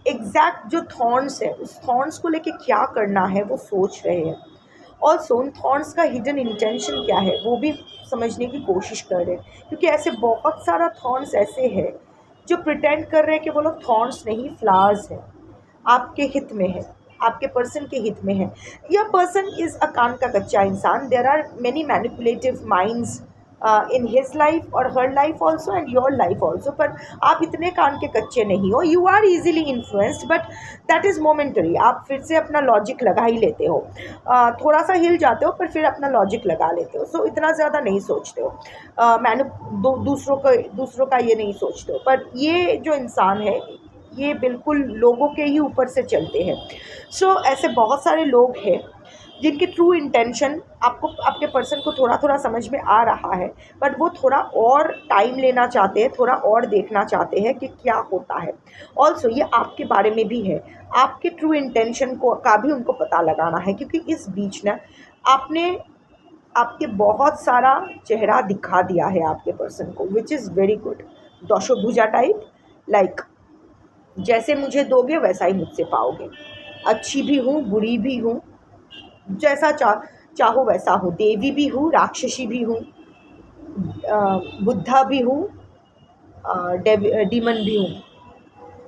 exact जो thorns है, उस thorns को लेके क्या करना है वो सोच रहे हैं। ऑल्सो उन थॉर्न्स का हिडन इंटेंशन क्या है वो भी समझने की कोशिश कर रहे हैं, क्योंकि ऐसे बहुत सारा थॉर्न्स ऐसे हैं जो प्रिटेंड कर रहे हैं कि वो लोग थॉर्न्स नहीं, फ्लावर्स हैं, आपके हित में है, आपके पर्सन के हित में है। यह पर्सन इज़ अ कान का कच्चा इंसान। There are many manipulative minds in his life और her life also and your life also, पर आप इतने कान के कच्चे नहीं हो। You are easily influenced, but that is momentary. आप फिर से अपना लॉजिक लगा ही लेते हो, थोड़ा सा हिल जाते हो पर फिर अपना लॉजिक लगा लेते हो। सो इतना ज़्यादा नहीं सोचते हो, दूसरों का ये नहीं सोचते हो। पर ये जो इंसान है ये बिल्कुल लोगों के ही ऊपर से चलते हैं। सो ऐसे बहुत सारे लोग हैं जिनकी ट्रू इंटेंशन आपको, आपके पर्सन को थोड़ा थोड़ा समझ में आ रहा है, बट वो थोड़ा और टाइम लेना चाहते हैं, थोड़ा और देखना चाहते हैं कि क्या होता है। ऑल्सो ये आपके बारे में भी है, आपके ट्रू इंटेंशन का भी उनको पता लगाना है, क्योंकि इस बीच ना आपने आपके बहुत सारा चेहरा दिखा दिया है आपके पर्सन को, which is very good. Dashabhuja type, like जैसे मुझे दोगे वैसा ही मुझसे पाओगे। अच्छी भी हूँ, बुरी भी हूँ, जैसा चाहो वैसा हूँ। देवी भी हूँ, राक्षसी भी हूँ, बुद्धा भी हूँ, डीमन भी हूँ।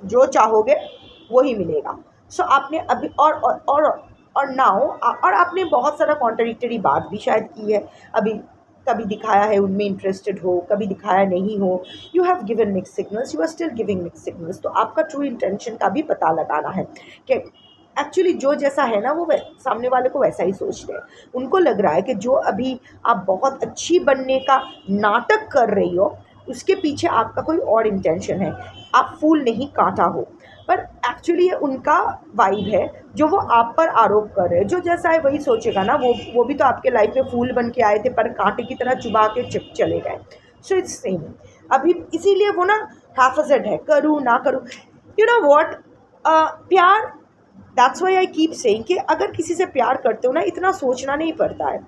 जो चाहोगे वो ही मिलेगा। सो आपने अभी और नाउ और आपने बहुत सारा कॉन्ट्रडिक्टरी बात भी शायद की है अभी। कभी दिखाया है उनमें इंटरेस्टेड हो, कभी दिखाया नहीं हो। You have given mix signals, you are still giving mix signals. तो आपका ट्रू इंटेंशन का भी पता लगाना है कि एक्चुअली जो जैसा है ना वो सामने वाले को वैसा ही सोचते हैं। उनको लग रहा है कि जो अभी आप बहुत अच्छी बनने का नाटक कर रही हो उसके पीछे आपका कोई और इंटेंशन है। आप फूल नहीं काटा हो, पर एक्चुअली ये उनका वाइब है जो वो आप पर आरोप कर रहे हैं। जो जैसा है वही सोचेगा ना। वो भी तो आपके लाइफ में फूल बन के आए थे पर कांटे की तरह चुबा के चले गए। So it's same. अभी इसीलिए वो ना हाफजड है, करूँ ना करूँ। यू नो वॉट, प्यार, that's why I keep saying कि अगर किसी से प्यार करते हो ना इतना सोचना नहीं पड़ता है।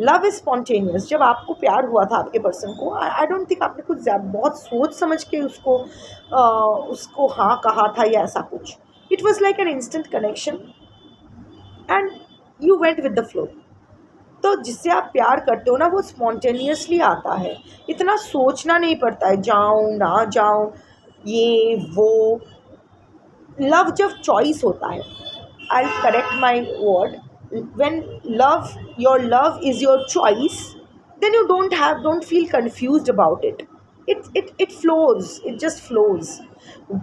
Love is spontaneous. जब आपको प्यार हुआ था आपके पर्सन को, आई डोंट थिंक आपने कुछ बहुत सोच समझ के उसको हाँ कहा था या ऐसा कुछ। It was like an instant connection and you went with the flow. तो जिससे आप प्यार करते हो ना वो स्पॉन्टेनियसली आता है। इतना सोचना नहीं पड़ता है जाऊँ ना जाऊँ, ये वो। लव जब चॉइस होता है, आई correct my word, when your love is your choice, then you don't feel confused about it. It flows, it just flows.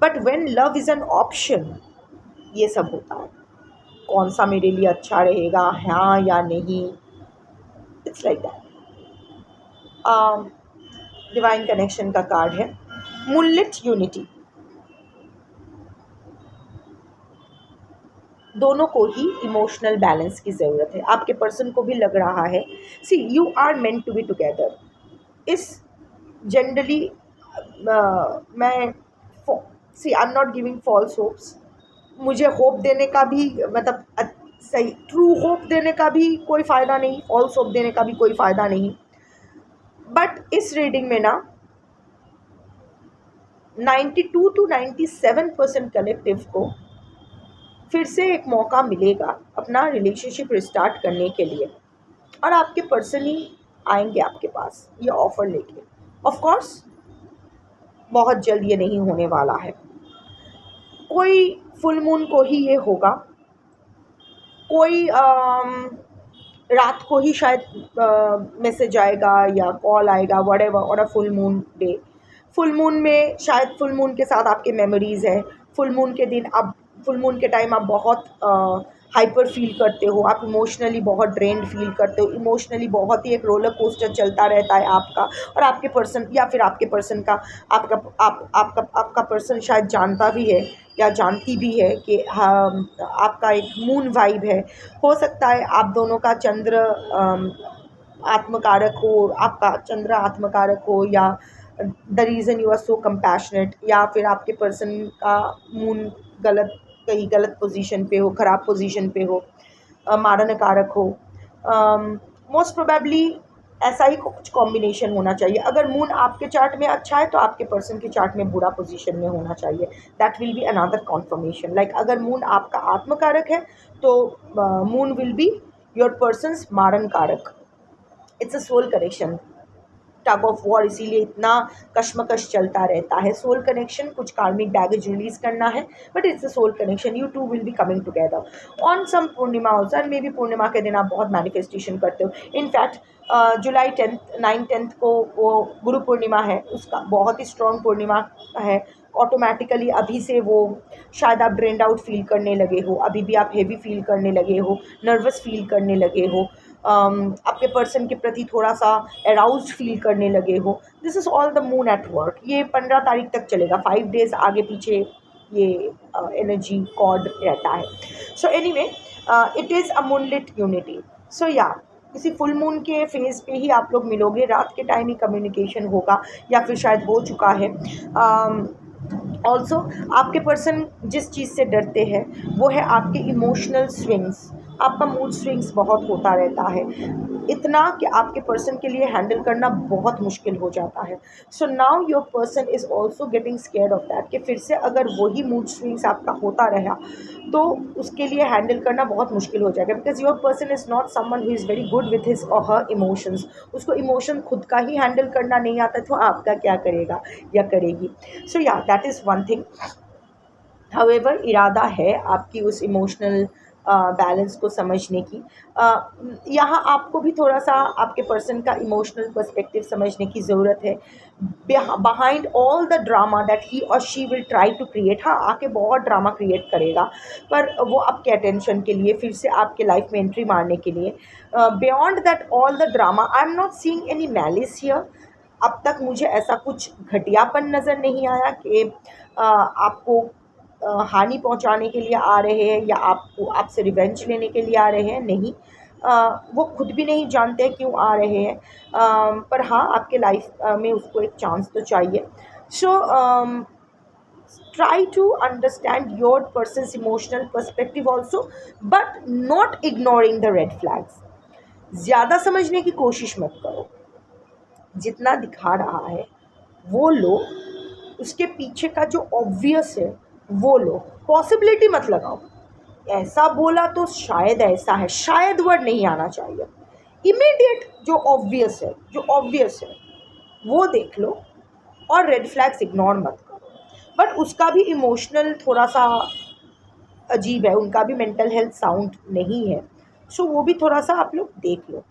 But when love is an option, ये सब होता है। कौन सा मेरे लिए अच्छा रहेगा, हाँ या नहीं, it's like that. Divine connection का कार्ड है मूनलिट यूनिटी। दोनों को ही इमोशनल बैलेंस की ज़रूरत है। आपके पर्सन को भी लग रहा है, see you are meant to be together. इस जनरली मैं see I am not giving false hopes. मुझे होप देने का भी मतलब सही ट्रू होप देने का भी कोई फ़ायदा नहीं, फॉल्स होप देने का भी कोई फ़ायदा नहीं। बट इस रीडिंग में ना 92 to 97% कलेक्टिव को फिर से एक मौका मिलेगा अपना रिलेशनशिप रिस्टार्ट करने के लिए। और आपके पर्सन ही आएंगे आपके पास ये ऑफ़र लेके। ऑफ कोर्स बहुत जल्द ये नहीं होने वाला है, कोई फुल मून को ही ये होगा, कोई रात को ही शायद मैसेज आएगा या कॉल आएगा, व्हाटएवर, और a full moon day. Full moon में शायद फुल मून के साथ आपके मेमोरीज़ हैं। फुल मून के दिन आप फुल मून के टाइम आप बहुत हाइपर फील करते हो, आप इमोशनली बहुत ड्रेन्ड फील करते हो, इमोशनली बहुत ही एक रोलर कोस्टर चलता रहता है आपका और आपके पर्सन या फिर आपके पर्सन का। आपका पर्सन शायद जानता भी है या जानती भी है कि हाँ आपका एक मून वाइब है। हो सकता है आप दोनों का चंद्र आत्मकारक हो, आपका चंद्र आत्मकारक हो, या the reason you are so compassionate, या फिर आपके पर्सन का मून कहीं गलत पोजीशन पे हो, ख़राब पोजीशन पे हो, मारण कारक हो। मोस्ट प्रोबेबली ऐसा ही कुछ कॉम्बिनेशन होना चाहिए। अगर मून आपके चार्ट में अच्छा है तो आपके पर्सन के चार्ट में बुरा पोजीशन में होना चाहिए। That will be another confirmation. Like अगर मून आपका आत्मकारक है तो moon will be your person's मारण कारक। It's a soul connection, tug of war, इसीलिए इतना कश्मकश चलता रहता है। सोल कनेक्शन, कुछ कार्मिक बैगेज रिलीज करना है, but it's a soul connection. You two will be coming together on some Purnima also, and maybe Purnima के दिन आप बहुत मैनिफेस्टेशन करते हो। इनफैक्ट जुलाई 9-10 को वो गुरु पूर्णिमा है, उसका बहुत ही स्ट्रॉन्ग पूर्णिमा है। ऑटोमेटिकली अभी से वो शायद आप ड्रेन्ड आउट फील करने लगे हो, अभी भी आप हेवी फील करने लगे हो, नर्वस फील करने लगे हो, आपके पर्सन के प्रति थोड़ा सा अराउज्ड फील करने लगे हो। This is all the moon at work. ये 15 तारीख तक चलेगा, 5 डेज़ आगे पीछे ये एनर्जी कॉर्ड रहता है। So anyway it is a moonlit unity. So या किसी फुल मून के फेज़ पे ही आप लोग मिलोगे, रात के टाइम ही कम्युनिकेशन होगा या फिर शायद हो चुका है। ऑल्सो आपके पर्सन जिस चीज़ से डरते हैं वो है आपके इमोशनल स्विंग्स। आपका मूड स्विंग्स बहुत होता रहता है, इतना कि आपके पर्सन के लिए हैंडल करना बहुत मुश्किल हो जाता है। So now your person is also getting scared of that कि फिर से अगर वही मूड स्विंग्स आपका होता रहा तो उसके लिए हैंडल करना बहुत मुश्किल हो जाएगा, because your person is not someone who is very good with his और हर इमोशंस। उसको इमोशन खुद का ही हैंडल करना नहीं आता, तो आपका क्या करेगा या करेगी। सो या that is one thing. However इरादा है आपकी उस इमोशनल बैलेंस को समझने की। यहाँ आपको भी थोड़ा सा आपके पर्सन का इमोशनल पर्सपेक्टिव समझने की ज़रूरत है। Behind all the drama that he और she will try to create, हाँ आके बहुत ड्रामा क्रिएट करेगा, पर वो आपके अटेंशन के लिए, फिर से आपके लाइफ में एंट्री मारने के लिए। Beyond that all the drama I am not seeing any malice here. अब तक मुझे ऐसा कुछ घटियापन नज़र नहीं आया कि आपको हानि पहुंचाने के लिए आ रहे हैं या आपको आपसे रिवेंज लेने के लिए आ रहे हैं, नहीं। वो खुद भी नहीं जानते क्यों आ रहे हैं, पर हाँ आपके लाइफ में उसको एक चांस तो चाहिए। So try to understand your person's emotional perspective also, but not ignoring the red flags. ज़्यादा समझने की कोशिश मत करो, जितना दिखा रहा है वो लो, उसके पीछे का जो ऑब्वियस है वो लो, पॉसिबिलिटी मत लगाओ। ऐसा बोला तो शायद ऐसा है, शायद वर्ड नहीं आना चाहिए। इमीडिएट जो ऑब्वियस है, जो ऑब्वियस है वो देख लो, और रेड फ्लैग्स इग्नोर मत करो। बट उसका भी इमोशनल थोड़ा सा अजीब है, उनका भी मेंटल हेल्थ साउंड नहीं है, सो वो भी थोड़ा सा आप लोग देख लो।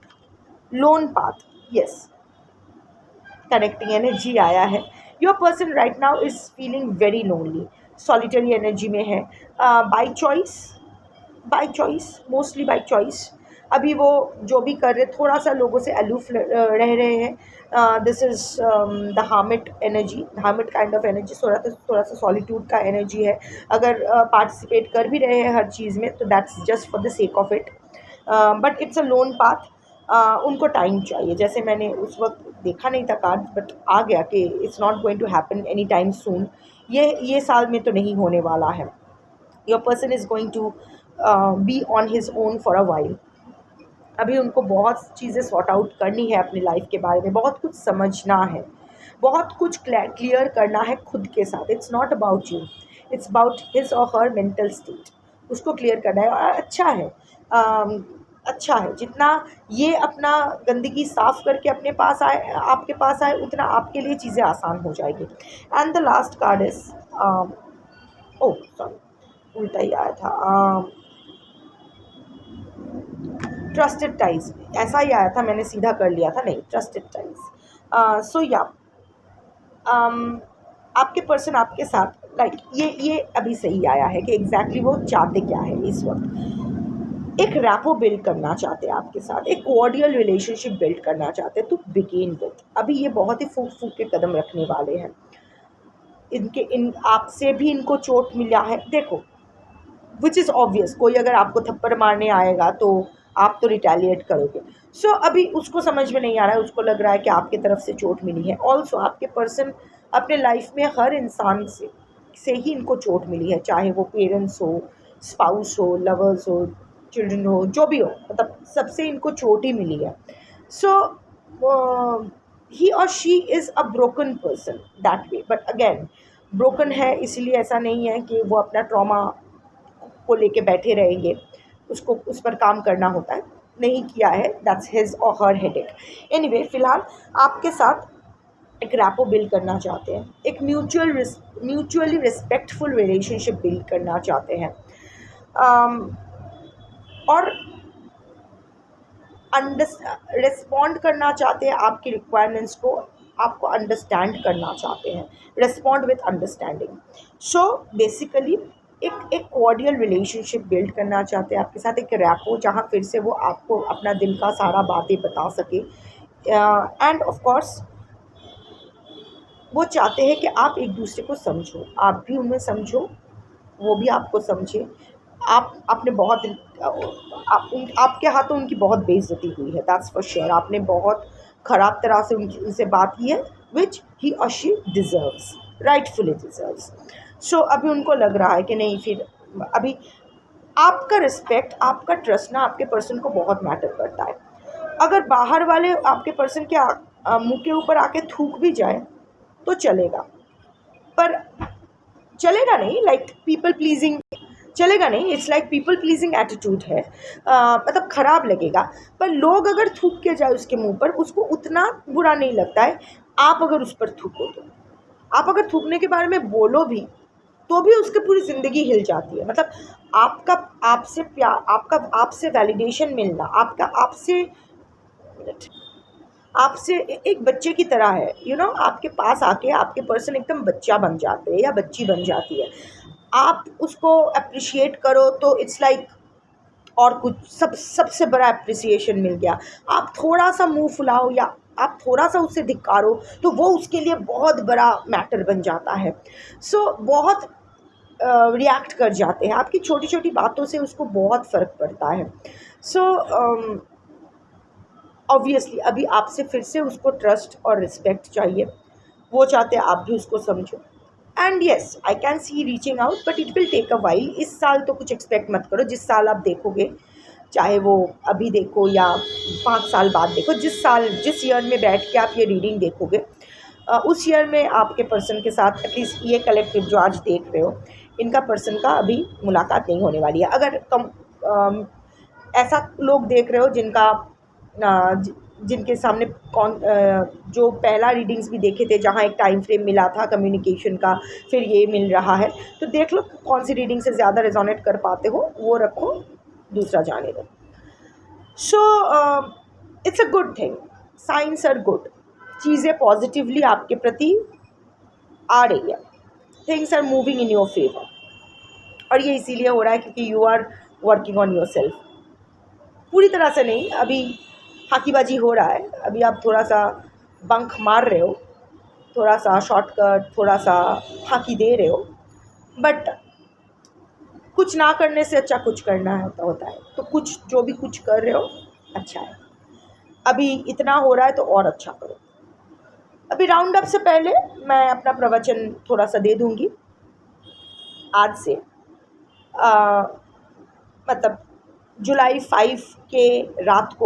Lone path, yes, connecting energy आया है। Your person right now is feeling very lonely, solitary energy में है। By choice, by choice, mostly by choice. अभी वो जो भी कर रहे, थोड़ा सा लोगों से अलूफ रह रहे हैं। This is the hermit energy, hermit kind of energy. थोड़ा सा सॉलिट्यूड का एनर्जी है। अगर पार्टिसिपेट कर भी रहे हैं हर चीज़ में तो that's just for the sake of it, but it's a loan path. उनको टाइम चाहिए, जैसे मैंने उस वक्त देखा नहीं था कार्ड, बट आ गया कि it's not going to happen any time soon. ये साल में तो नहीं होने वाला है। Your person is going to be on his own for a while. अभी उनको बहुत चीज़ें सॉर्ट आउट करनी है अपनी लाइफ के बारे में, बहुत कुछ समझना है, बहुत कुछ क्लियर करना है खुद के साथ। It's not about you, it's about his और हर मेंटल स्टेट। उसको क्लियर करना है, और अच्छा है, अच्छा है जितना ये अपना गंदगी साफ़ करके अपने पास आए, आपके पास आए, उतना आपके लिए चीज़ें आसान हो जाएगी। And the last card is, oh sorry उल्टा ही आया था, ट्रस्टेड टाइज, ऐसा ही आया था, मैंने सीधा कर लिया था, नहीं ट्रस्टेड टाइज। सो या आपके पर्सन आपके साथ लाइक ये अभी सही आया है कि एग्जैक्टली वो चाहते क्या है इस वक्त। एक रैपो बिल्ड करना चाहते हैं आपके साथ, एक कोऑर्डियल रिलेशनशिप बिल्ड करना चाहते हैं, तो बिगिन विद। अभी ये बहुत ही फूक फूक के कदम रखने वाले हैं, इन आपसे भी इनको चोट मिला है, देखो विच इज़ ऑब्वियस। कोई अगर आपको थप्पड़ मारने आएगा तो आप तो रिटेलिएट करोगे। सो अभी उसको समझ में नहीं आ रहा है, उसको लग रहा है कि आपकी तरफ से चोट मिली है। ऑल्सो आपके पर्सन अपने लाइफ में हर इंसान से ही इनको चोट मिली है, चाहे वो पेरेंट्स हो, स्पाउस हो, लवर्स हो, चिल्ड्रन हो, जो भी हो, मतलब सबसे इनको चोट ही मिली है। सो ही और she is a broken person that way, but again broken है इसलिए ऐसा नहीं है कि वो अपना ट्रॉमा को लेके बैठे रहेंगे, उसको उस पर काम करना होता है, नहीं किया है, दैट्स हिज और हर हेडेक। एनीवे, फ़िलहाल आपके साथ एक रैपो बिल्ड करना चाहते हैं, एक म्यूचुअली रिस्पेक्टफुल रिलेशनशिप बिल्ड करना चाहते हैं, और रिस्पॉन्ड करना चाहते हैं आपकी रिक्वायरमेंट्स को, आपको अंडरस्टैंड करना चाहते हैं, respond with understanding. So basically एक कोऑर्डियल रिलेशनशिप बिल्ड करना चाहते हैं आपके साथ, एक रैपो जहाँ फिर से वो आपको अपना दिल का सारा बातें बता सके। एंड ऑफ कोर्स वो चाहते हैं कि आप एक दूसरे को समझो, आप भी उन्हें समझो, वो भी आपको समझे। आपने बहुत आपके हाथों उनकी बहुत बेइज्जती हुई है, दैट्स फॉर श्योर। आपने बहुत ख़राब तरह से उनसे बात की है, विच ही और शी डिज़र्व्स, राइटफुली डिज़र्व्स। सो अभी उनको लग रहा है कि नहीं, फिर अभी आपका रिस्पेक्ट, आपका ट्रस्ट ना आपके पर्सन को बहुत मैटर करता है। अगर बाहर वाले आपके पर्सन के मुंह के ऊपर आके थूक भी जाए तो चलेगा, पर चलेगा नहीं, लाइक पीपल प्लीजिंग चलेगा नहीं, it's like people pleasing attitude है। मतलब ख़राब लगेगा, पर लोग अगर थूक के जाए उसके मुंह पर, उसको उतना बुरा नहीं लगता है। आप अगर उस पर थूको तो, आप अगर थूकने के बारे में बोलो भी तो भी उसकी पूरी ज़िंदगी हिल जाती है। मतलब आपका आपसे प्यार, आपका आपसे वैलिडेशन मिलना, आपका आपसे आपसे एक बच्चे की तरह है, आपके पास आके आपके पर्सन एकदम बच्चा बन जाते हैं या बच्ची बन जाती है। आप उसको अप्रिशिएट करो तो इट्स लाइक और कुछ सबसे बड़ा अप्रिसिएशन मिल गया। आप थोड़ा सा मुंह फुलाओ या आप थोड़ा सा उससे धिक्कारो तो वो उसके लिए बहुत बड़ा मैटर बन जाता है। बहुत रिएक्ट कर जाते हैं, आपकी छोटी छोटी बातों से उसको बहुत फ़र्क पड़ता है। ऑब्वियसली अभी आपसे फिर से उसको ट्रस्ट और रिस्पेक्ट चाहिए, वो चाहते हैं आप भी उसको समझो। And yes, I can see reaching out, but it will take a while. इस साल तो कुछ एक्सपेक्ट मत करो। जिस साल आप देखोगे, चाहे वो अभी देखो या 5 साल बाद देखो, जिस ईयर में बैठ के आप ये रीडिंग देखोगे, उस ईयर में आपके पर्सन के साथ एटलीस्ट ये कलेक्टिव जो आज देख रहे हो, इनका पर्सन का अभी मुलाकात नहीं होने वाली है। अगर ऐसा लोग देख रहे हो जिनके सामने जो पहला रीडिंग्स भी देखे थे, जहाँ एक टाइम फ्रेम मिला था कम्युनिकेशन का, फिर ये मिल रहा है, तो देख लो कौन सी रीडिंग से ज़्यादा रेजोनेट कर पाते हो, वो रखो, दूसरा जाने दो। It's a good thing, signs are good, चीज़ें पॉजिटिवली आपके प्रति आ रही है, things are moving in your favour. और ये इसीलिए हो रहा है क्योंकि you are working on yourself. पूरी तरह से नहीं, अभी हाकीबाजी हो रहा है, अभी आप थोड़ा सा बंक मार रहे हो, थोड़ा सा शॉर्टकट, थोड़ा सा फाकी दे रहे हो, बट कुछ ना करने से अच्छा कुछ करना होता है। तो कुछ जो भी कुछ कर रहे हो अच्छा है। अभी इतना हो रहा है तो और अच्छा करो। अभी राउंड अप से पहले मैं अपना प्रवचन थोड़ा सा दे दूंगी आज से। मतलब जुलाई 5 के रात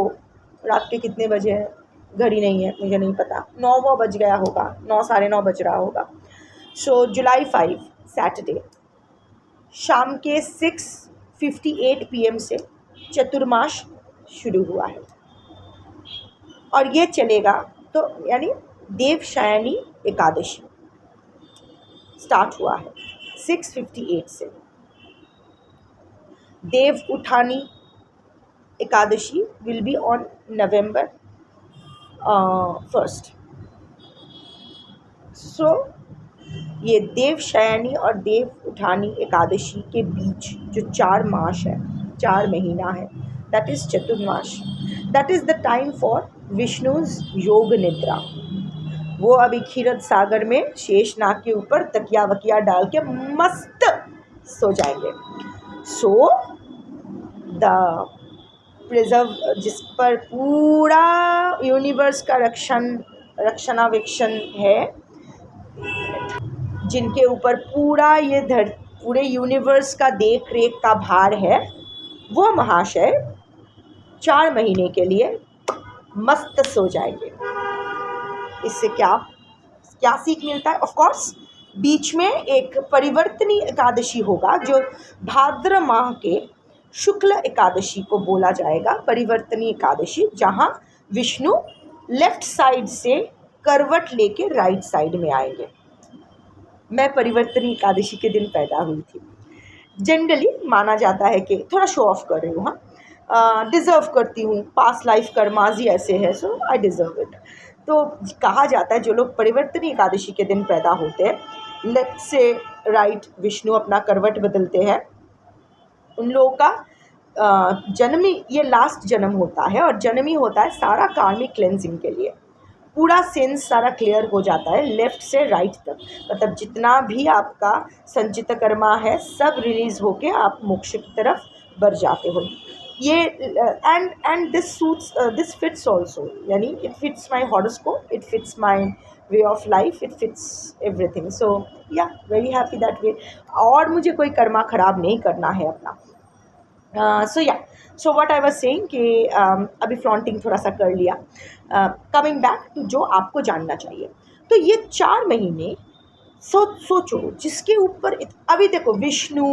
के कितने बजे है, घड़ी नहीं है, मुझे नहीं पता, 9 बज गया होगा, 9 साढ़े 9 बज रहा होगा। जुलाई 5 सैटरडे शाम के 6:58 PM से चतुर्मास शुरू हुआ है और ये चलेगा, तो यानी देवशयनी एकादशी स्टार्ट हुआ है 6:58 से। देव उठानी Ekadashi will be on November 1st। ये देवशयनी और देव उठानी एकादशी के बीच जो 4 मास है, 4 महीना है, that is Chaturmas. That is the time for Vishnu's yoga nidra. वो अभी क्षीरद सागर में शेषनाग के ऊपर तकिया वकिया डाल के मस्त सो जाएंगे। द प्रिजर्व, जिस पर पूरा यूनिवर्स का रक्षणावेक्षण है, जिनके ऊपर पूरे यूनिवर्स का देख रेख का भार है, वो महाशय 4 महीने के लिए मस्त सो जाएंगे। इससे क्या सीख मिलता है? ऑफ कोर्स बीच में एक परिवर्तनी एकादशी होगा जो भाद्र माह के शुक्ल एकादशी को बोला जाएगा, परिवर्तनी एकादशी, जहाँ विष्णु लेफ्ट साइड से करवट लेके राइट साइड में आएंगे। मैं परिवर्तनी एकादशी के दिन पैदा हुई थी। जनरली माना जाता है कि थोड़ा शो ऑफ कर रही हूँ, हाँ, डिज़र्व करती हूँ, पास्ट लाइफ कर्माजी ऐसे है, सो आई डिज़र्व इट। तो कहा जाता है जो लोग परिवर्तनी एकादशी के दिन पैदा होते हैं, लेफ्ट से राइट विष्णु अपना करवट बदलते हैं, उन लोगों का जन्म ही ये लास्ट जन्म होता है, और जन्म ही होता है सारा कार्मिक क्लेंजिंग के लिए। पूरा सेंस सारा क्लियर हो जाता है लेफ़्ट से राइट तक, मतलब जितना भी आपका संचित कर्मा है सब रिलीज़ होके आप मोक्ष की तरफ बढ़ जाते हो। ये एंड दिस फिट्स ऑल्सो, यानी it fits my horoscope, it fits my way of life, it fits everything. या वेरी हैप्पी दैट वे। और मुझे कोई कर्मा ख़राब नहीं करना है अपना। सो या, so what I was saying कि अभी फ्लॉन्टिंग थोड़ा सा कर लिया। कमिंग बैक टू जो आपको जानना चाहिए, तो ये 4 महीने सोचो जिसके ऊपर अभी देखो विष्णु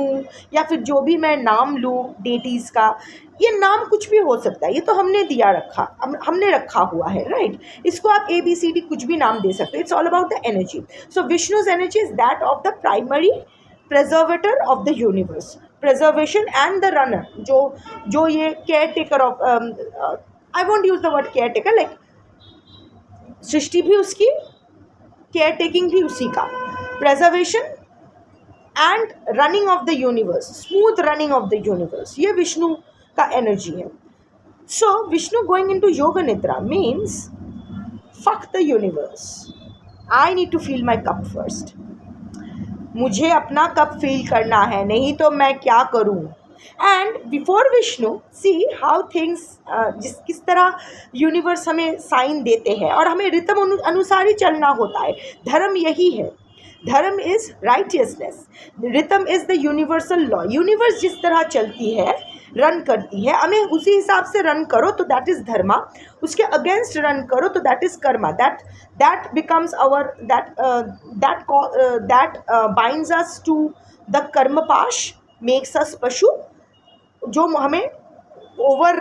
या फिर जो भी मैं नाम लूँ डेटीज़ का, ये नाम कुछ भी हो सकता है, ये तो हमने दिया रखा, हमने रखा हुआ है, राइट। इसको आप ABCD कुछ भी नाम दे सकते हो, it's all about the energy. So Vishnu's energy is that of the primary preservator of the universe, preservation and the runner, जो ये caretaker of I won't use the word caretaker, like सृष्टि भी उसकी, केयर टेकिंग भी उसी का, preservation and running of the universe, smooth running of the universe, ये विष्णु का energy है। सो Vishnu going into yoga nidra means fuck the universe, I need to fill my cup first, मुझे अपना कप फील करना है, नहीं तो मैं क्या करूं। And before Vishnu see how things, किस तरह यूनिवर्स हमें साइन देते हैं और हमें रितम अनुसार ही चलना होता है। धर्म यही है, धर्म is righteousness, Ritam is the universal law. Universe जिस तरह चलती है, रन करती है, हमें उसी हिसाब से रन करो तो दैट इज धर्मा, उसके अगेंस्ट रन करो तो that is karma. That becomes our that binds us to the karma paash, makes us पशु, जो हमें ओवर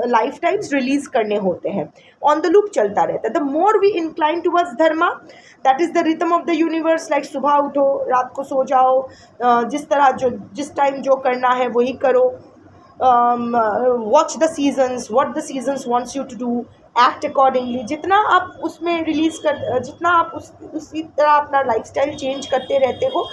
लाइफ टाइम्स रिलीज करने होते हैं। ऑन द लूप चलता रहता है। The more we incline towards dharma, that is the rhythm of the universe, like सुबह उठो, रात को सो जाओ, जिस तरह जिस टाइम जो करना है वही करो। Watch the seasons, what the seasons wants you to do, act accordingly. जितना आप उसमें रिलीज कर, जितना आप उसी तरह अपना लाइफस्टाइल चेंज करते रहते हो।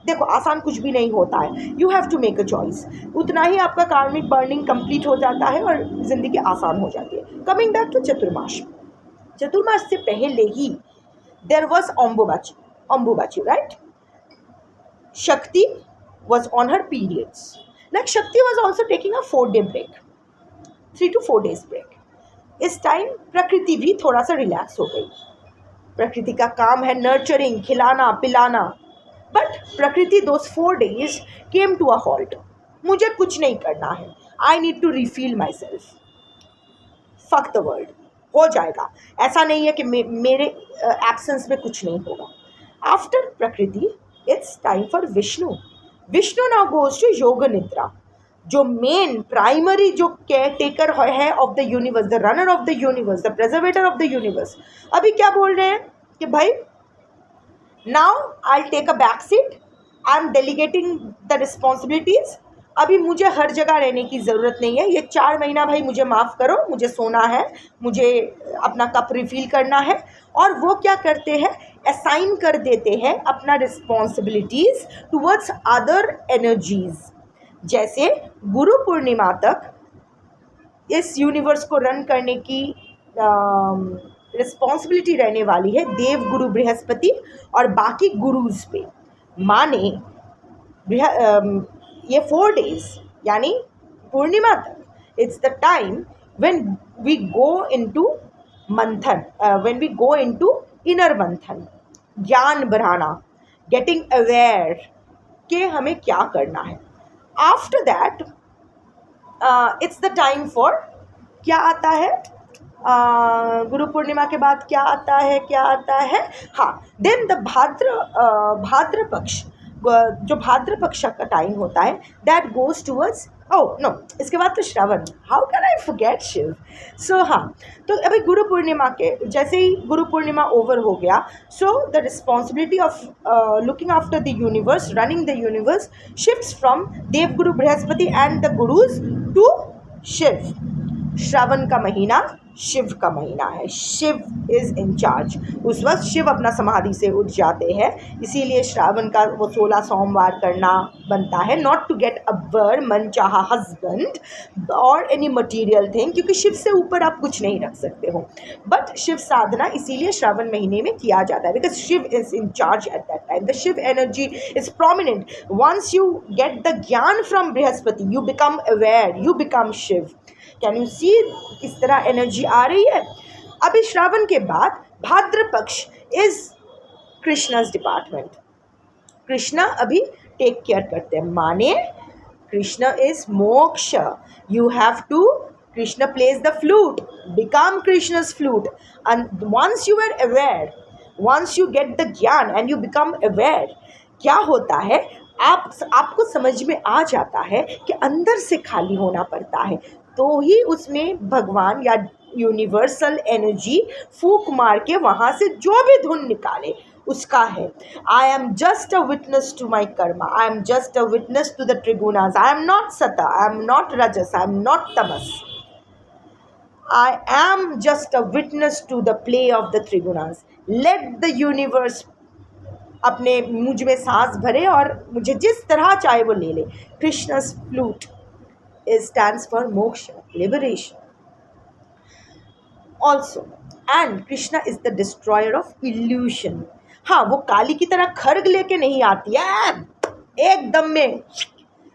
देखो आसान कुछ भी नहीं होता है, you have to make a choice, उतना ही आपका कार्मिक बर्निंग कंप्लीट हो जाता है और ज़िंदगी आसान हो जाती है। Coming back to Chaturmas, Chaturmas से पहले ही there was Ambubachi, right. Shakti was on her periods, like Shakti was also taking a 4-day break, 3 to 4 days break। इस टाइम प्रकृति भी थोड़ा सा रिलैक्स हो गई। प्रकृति का काम है नर्चरिंग, खिलाना पिलाना, but prakriti does 4 days came to a halt. मुझे कुछ नहीं करना है, I need to refill myself, fuck the world, हो जाएगा। ऐसा नहीं है कि मेरे एब्सेंस में कुछ नहीं होगा। After Prakriti it's time for Vishnu. Vishnu now goes to yoga nidra, जो मेन प्राइमरी जो केयर टेकर है of the universe, the runner of the universe, the preserver of the universe, अभी क्या बोल रहे हैं कि भाई now I take a back seat, I am delegating the responsibilities. अभी मुझे हर जगह रहने की ज़रूरत नहीं है, ये 4 महीना भाई मुझे माफ़ करो, मुझे सोना है, मुझे अपना कप रिफिल करना है। और वो क्या करते हैं, असाइन कर देते हैं अपना रिस्पॉन्सिबिलिटीज़ टूवर्ड्स अदर एनर्जीज़। जैसे गुरु पूर्णिमा तक इस यूनिवर्स को रन करने की रिस्पॉन्सिबिलिटी रहने वाली है देव गुरु बृहस्पति और बाकी गुरुज पे। माने ये 4 days यानी पूर्णिमा तक, it's the time when we go into manthan, when we go into inner manthan, ज्ञान बढ़ाना, गेटिंग अवेयर कि हमें क्या करना है। After that it's the time for, क्या आता है गुरु पूर्णिमा के बाद क्या आता है, हाँ, देन द भाद्र पक्ष, जो भाद्र पक्ष का टाइम होता है, that goes towards, oh no, इसके बाद तो Shravan, how can I forget Shiv. So हाँ, तो अभी गुरु पूर्णिमा के जैसे ही गुरु पूर्णिमा ओवर हो गया, so the responsibility of looking after the universe, running the universe shifts from Dev Guru Brihaspati and the gurus to Shiv. Shravan का महीना शिव का महीना है, शिव इज़ इन चार्ज। उस वक्त शिव अपना समाधि से उठ जाते हैं, इसीलिए श्रावण का वो 16 सोमवार करना बनता है, नॉट टू गेट अ वर मन चाहा हस्बैंड और एनी मटीरियल थिंग, क्योंकि शिव से ऊपर आप कुछ नहीं रख सकते हो। बट शिव साधना इसीलिए श्रावण महीने में किया जाता है, because Shiv is in charge at that time. The Shiv energy is prominent. Once you get the gyan from Brihaspati, you become aware, you become Shiv. Can you see किस तरह एनर्जी आ रही है। अभी श्रावण के बाद भाद्र पक्ष इज कृष्णा's डिपार्टमेंट। कृष्णा अभी टेक केयर करते हैं, माने Krishna is moksha. You have to, Krishna plays the flute. Become Krishna's flute. And once you are aware, once you get the ज्ञान and you become aware, क्या होता है, आपको समझ में आ जाता है कि अंदर से खाली होना पड़ता है, तो ही उसमें भगवान या यूनिवर्सल एनर्जी फूक मार के वहाँ से जो भी धुन निकाले उसका है. I am just a witness to my karma, I am just a witness to the trigunas, I am not sattva, I am not rajas, I am not tamas, I am just a witness to the play of the trigunas. Let the universe अपने मुझ में सांस भरे और मुझे जिस तरह चाहे वो ले ले. Krishna's flute stands for moksha, liberation. Also, and Krishna is the destroyer of illusion. हाँ, वो काली की तरह खर्ग लेके नहीं आती है एकदम में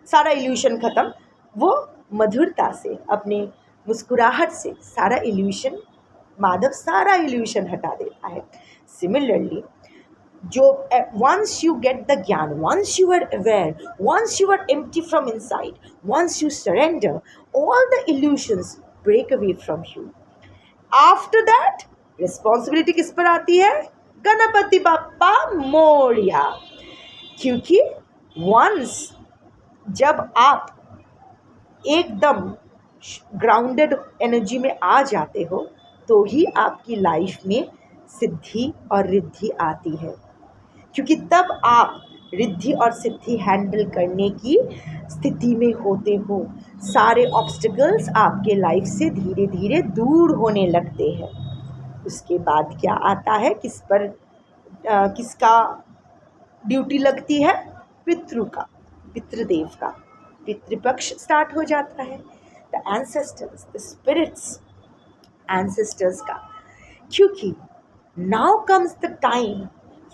सारा इल्यूशन खत्म. वो मधुरता से, अपने मुस्कुराहट से सारा इल्यूशन, माधव सारा इल्यूशन हटा देता है. सिमिलरली, जो once you get the ज्ञान, once you are aware, once you are empty from inside, once you surrender, all the illusions break away from you. After that, responsibility किस पर आती है? गणपति बाप्पा मोरिया. क्योंकि once जब आप एकदम ग्राउंडेड एनर्जी में आ जाते हो, तो ही आपकी लाइफ में सिद्धि और रिद्धि आती है. क्योंकि तब आप रिद्धि और सिद्धि हैंडल करने की स्थिति में होते हो. सारे ऑब्स्टिकल्स आपके लाइफ से धीरे धीरे दूर होने लगते हैं. उसके बाद क्या आता है, किस पर किसका ड्यूटी लगती है? पितृ का, पितृदेव का. पितृपक्ष स्टार्ट हो जाता है. The ancestors, the spirits, ancestors का. क्योंकि now comes the time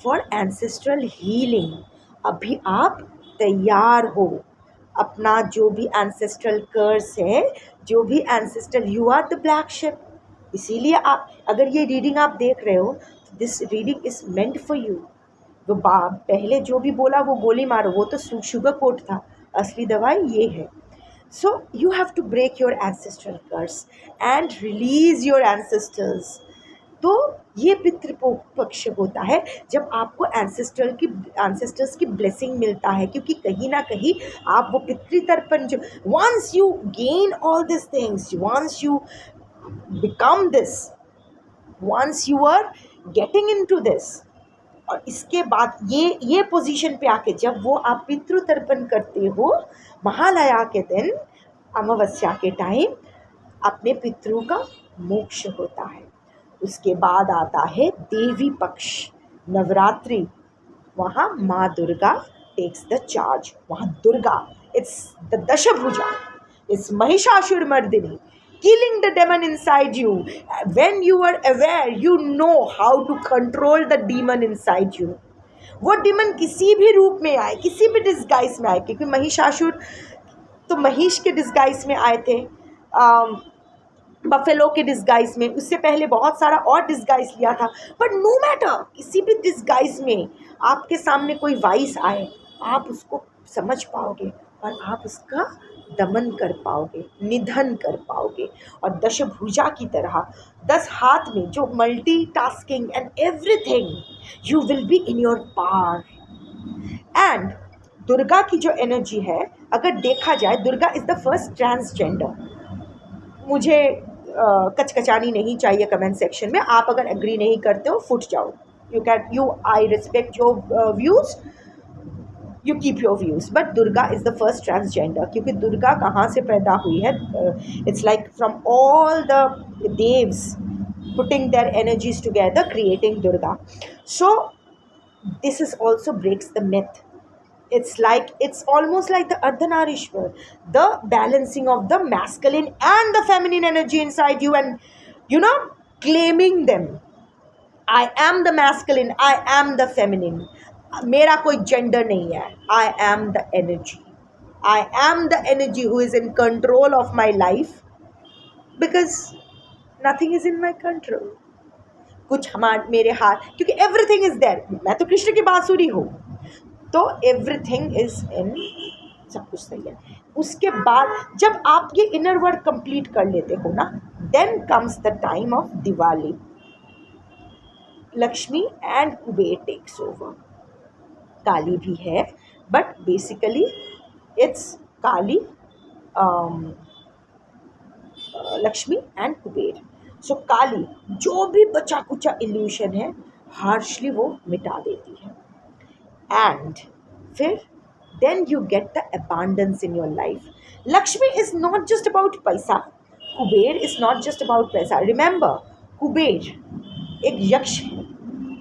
for ancestral healing. अभी आप तैयार हो. अपना जो भी एंसेस्ट्रल कर्स है, जो भी ancestral, you are the black sheep. इसीलिए आप, अगर ये रीडिंग आप देख रहे हो, this reading is meant for you. वो पहले जो भी बोला वो गोली मारो, वो तो शुगर कोट था. असली दवाई ये है. So you have to break your ancestral curse and release your ancestors. तो ये पितृपक्ष होता है जब आपको एंसेस्टर्स की ब्लेसिंग मिलता है. क्योंकि कहीं ना कहीं आप वो पितृतर्पण जो, once you gain all this things, once you become this, once you are getting into this, और इसके बाद ये पोजीशन पे आके जब वो आप पितृतर्पण करते हो, महालया के दिन, अमावस्या के टाइम, अपने पितरों का मोक्ष होता है. उसके बाद आता है देवी पक्ष, नवरात्रि. वहाँ माँ दुर्गा टेक्स द चार्ज. वहाँ Durga, it's the Dashabhuja, it's Mahishasura Mardini, killing the demon inside you. When you are aware, you know how to control the demon inside you. वो demon किसी भी रूप में आए, किसी भी डिस्गाइज में आए, क्योंकि महिषासुर तो महिष के डिस्गाइज में आए थे, बफेलो के डिस्गाइज में, उससे पहले बहुत सारा और डिस्गाइज लिया था. बट नो मैटर, किसी भी डिस्गाइज में आपके सामने कोई वाइस आए, आप उसको समझ पाओगे और आप उसका दमन कर पाओगे, निधन कर पाओगे. और दशभुजा की तरह 10 हाथ में जो multitasking and everything, you will be in your power. And Durga की जो एनर्जी है, अगर देखा जाए, Durga is the first transgender. मुझे कचकचानी नहीं चाहिए कमेंट सेक्शन में. आप अगर एग्री नहीं करते हो, फुट जाओ. I respect your views, you keep your views. But Durga is the first transgender. क्योंकि दुर्गा कहाँ से पैदा हुई है? It's like from all the devs putting their energies together, creating Durga. So this is also breaks the myth. It's almost like the Ardhanarishwar, the balancing of the masculine and the feminine energy inside you, and claiming them. I am the masculine, I am the feminine. मेरा कोई gender नहीं है. I am the energy. I am the energy who is in control of my life, because nothing is in my control. कुछ मेरे हाथ, क्योंकि everything is there. मैं तो कृष्ण की बांसुरी हूँ, तो एवरीथिंग इज इन सब कुछ सही है। उसके बाद जब आप ये इनर वर्क कंप्लीट कर लेते हो ना, then comes the time of Diwali. Lakshmi and Kuber takes over. Kali भी है, but basically it's Kali, Lakshmi and Kuber. So Kali जो भी बचा कुचा इल्यूशन है, हार्शली वो मिटा देती है। एंड फिर then you get the abundance in your life. Lakshmi is not just about paisa. Kuber is not just about paisa. Remember, Kuber एक यक्ष है,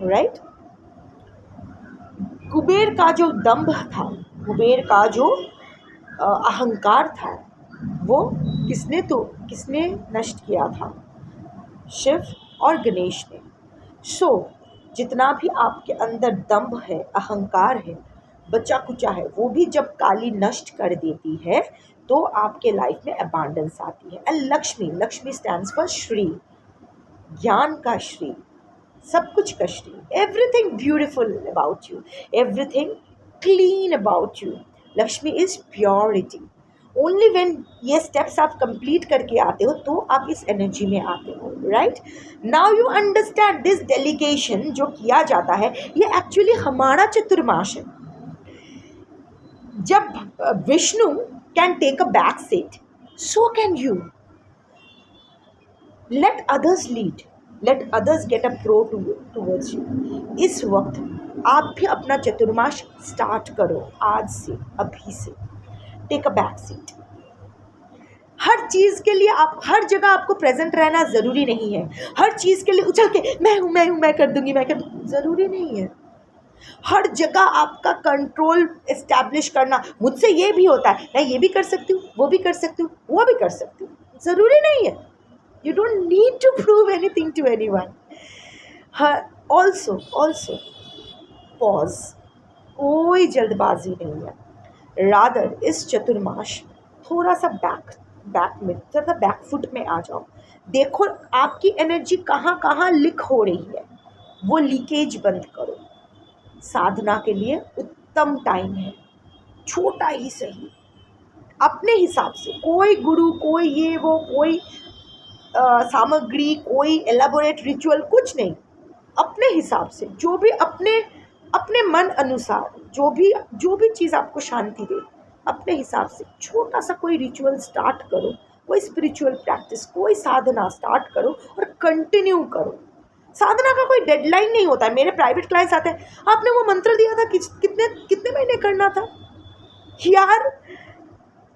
राइट? कुबेर का जो दंभ था, कुबेर का जो अहंकार था, वो किसने नष्ट किया था? शिव और गणेश ने। सो जितना भी आपके अंदर दंभ है, अहंकार है, बचा कुचा है, वो भी जब काली नष्ट कर देती है तो आपके लाइफ में अबांडेंस आती है। And Lakshmi stands for Shri, ज्ञान का श्री, सब कुछ का Shri. Everything beautiful about you, everything clean about you. Lakshmi is purity. Only when ये स्टेप्स आप कंप्लीट करके आते हो तो आप इस एनर्जी में आते हो, right? Now you understand this delegation जो किया जाता है, ये एक्चुअली हमारा चतुर्माश है। जब Vishnu can take a back seat, so can you. Let others lead, let others get a pro towards you. इस वक्त आप भी अपना चतुर्माश स्टार्ट करो, आज से, अभी से। Take a back seat. हर चीज़ के लिए आप हर जगह आपको प्रेजेंट रहना ज़रूरी नहीं है। हर चीज़ के लिए उछल के मैं कर दूंगी, ज़रूरी नहीं है। हर जगह आपका कंट्रोल एस्टैब्लिश करना, मुझसे ये भी होता है, मैं ये भी कर सकती हूँ, वो भी कर सकती हूँ, वो भी कर सकती हूँ, ज़रूरी नहीं है। You don't need to prove anything to anyone. Also pause, कोई जल्दबाजी नहीं है। रादर इस चतुर्माश थोड़ा सा बैक फुट में आ जाओ। देखो आपकी एनर्जी कहाँ लीक हो रही है, वो लीकेज बंद करो। साधना के लिए उत्तम टाइम है, छोटा ही सही, अपने हिसाब से। कोई गुरु, कोई ये वो, कोई सामग्री, कोई एलाबोरेट रिचुअल, कुछ नहीं। अपने हिसाब से जो भी अपने मन अनुसार जो भी चीज़ आपको शांति दे, अपने हिसाब से छोटा सा कोई रिचुअल स्टार्ट करो, कोई स्पिरिचुअल प्रैक्टिस, कोई साधना स्टार्ट करो और कंटिन्यू करो। साधना का कोई डेडलाइन नहीं होता है। मेरे प्राइवेट क्लाइंट्स आते हैं, आपने वो मंत्र दिया था कितने महीने करना था यार?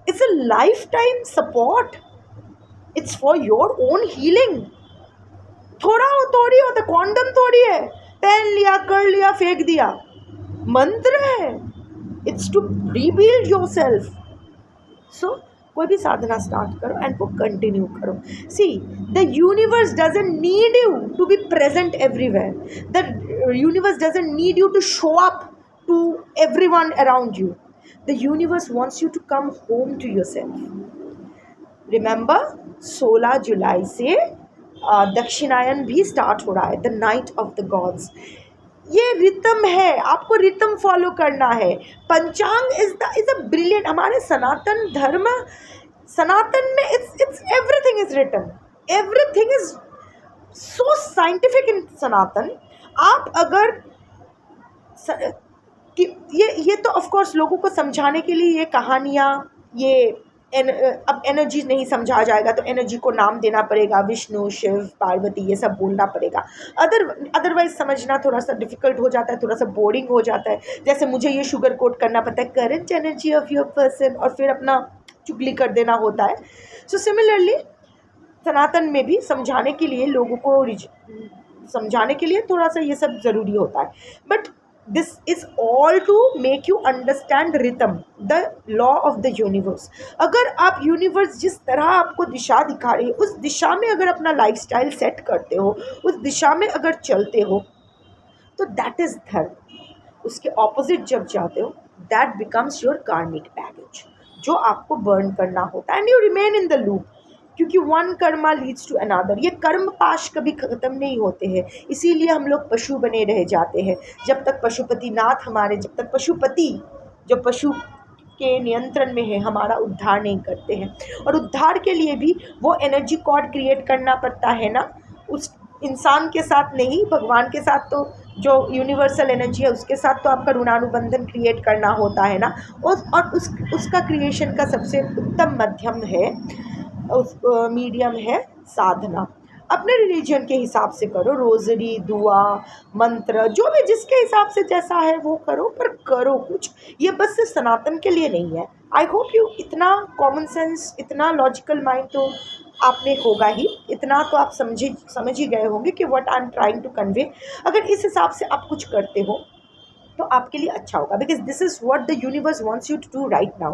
It's a life time support, it's for your own healing. थोड़ी होता, क्वांटम थोड़ी है, पहन लिया, कर लिया, फेंक दिया। मंत्र है, it's to rebuild yourself. So कोई भी साधना स्टार्ट करो एंड वो कंटिन्यू करो। See, the universe doesn't need you to be present everywhere. The universe doesn't need you to show up to everyone around you. The universe wants you to come home to yourself. Remember, 16 जुलाई से दक्षिणायन भी start हो रहा है, the night of the gods. ये rhythm है, आपको Ritam follow करना है। पंचांग इज अ ब्रिलियंट, हमारे सनातन धर्म, सनातन में it's everything is written, everything is so scientific in Sanatan. आप अगर कि ये तो ऑफ कोर्स लोगों को समझाने के लिए ये कहानियाँ, ये अब एनर्जी नहीं समझा जाएगा तो एनर्जी को नाम देना पड़ेगा, विष्णु, शिव, पार्वती, ये सब बोलना पड़ेगा। अदरवाइज समझना थोड़ा सा डिफ़िकल्ट हो जाता है, थोड़ा सा बोरिंग हो जाता है। जैसे मुझे ये शुगर कोट करना पड़ता है, current energy of your person, और फिर अपना चुगली कर देना होता है। सो सिमिलरली सनातन में भी समझाने के लिए, लोगों को समझाने के लिए थोड़ा सा ये सब ज़रूरी होता है। But this is all to make you understand rhythm, the law of the universe. अगर आप यूनिवर्स जिस तरह आपको दिशा दिखा रही है, उस दिशा में अगर अपना लाइफस्टाइल सेट करते हो, उस दिशा में अगर चलते हो, तो दैट इज़ धर्म। उसके ऑपोजिट जब जाते हो, that becomes your karmic baggage, जो आपको बर्न करना होता है, and you remain in the loop, क्योंकि one karma leads to another. ये कर्म पाश कभी ख़त्म नहीं होते हैं, इसीलिए हम लोग पशु बने रह जाते हैं। जब तक पशुपति नाथ हमारे, जब तक पशुपति, जो पशु के नियंत्रण में है, हमारा उद्धार नहीं करते हैं। और उद्धार के लिए भी वो एनर्जी कॉर्ड क्रिएट करना पड़ता है ना, उस इंसान के साथ नहीं, भगवान के साथ, तो जो यूनिवर्सल एनर्जी है उसके साथ तो आपका ऋणानुबंधन क्रिएट करना होता है ना। और उसका क्रिएशन का सबसे उत्तम माध्यम है, उस मीडियम है साधना। अपने रिलीजन के हिसाब से करो, रोज़री, दुआ, मंत्र, जो भी जिसके हिसाब से जैसा है वो करो, पर करो कुछ। ये बस सिर्फ सनातन के लिए नहीं है। आई होप यू, इतना कॉमन सेंस, इतना लॉजिकल माइंड तो आपने होगा ही, इतना तो आप समझ ही गए होंगे कि what I am trying to convey. अगर इस हिसाब से आप कुछ करते हो तो आपके लिए अच्छा होगा, because this is what the universe wants you to do right now.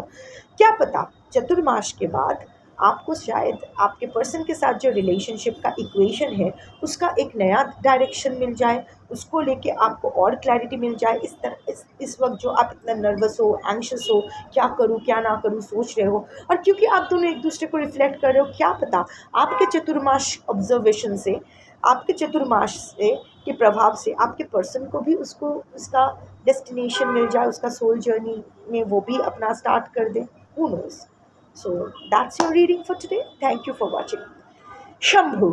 क्या पता चतुर्मास के बाद आपको शायद आपके पर्सन के साथ जो रिलेशनशिप का इक्वेशन है उसका एक नया डायरेक्शन मिल जाए, उसको लेके आपको और क्लैरिटी मिल जाए। इस वक्त जो आप इतना नर्वस हो, एंग्शियस हो, क्या करूँ क्या ना करूँ सोच रहे हो, और क्योंकि आप दोनों एक दूसरे को रिफ्लेक्ट कर रहे हो, क्या पता आपके चतुर्मास ऑब्जर्वेशन से, आपके चतुर्मास से के प्रभाव से आपके पर्सन को भी उसको उसका डेस्टिनेशन मिल जाए, उसका सोल जर्नी में वो भी अपना स्टार्ट कर दे। Who knows. So that's your reading for today. Thank you for watching. Shambhu.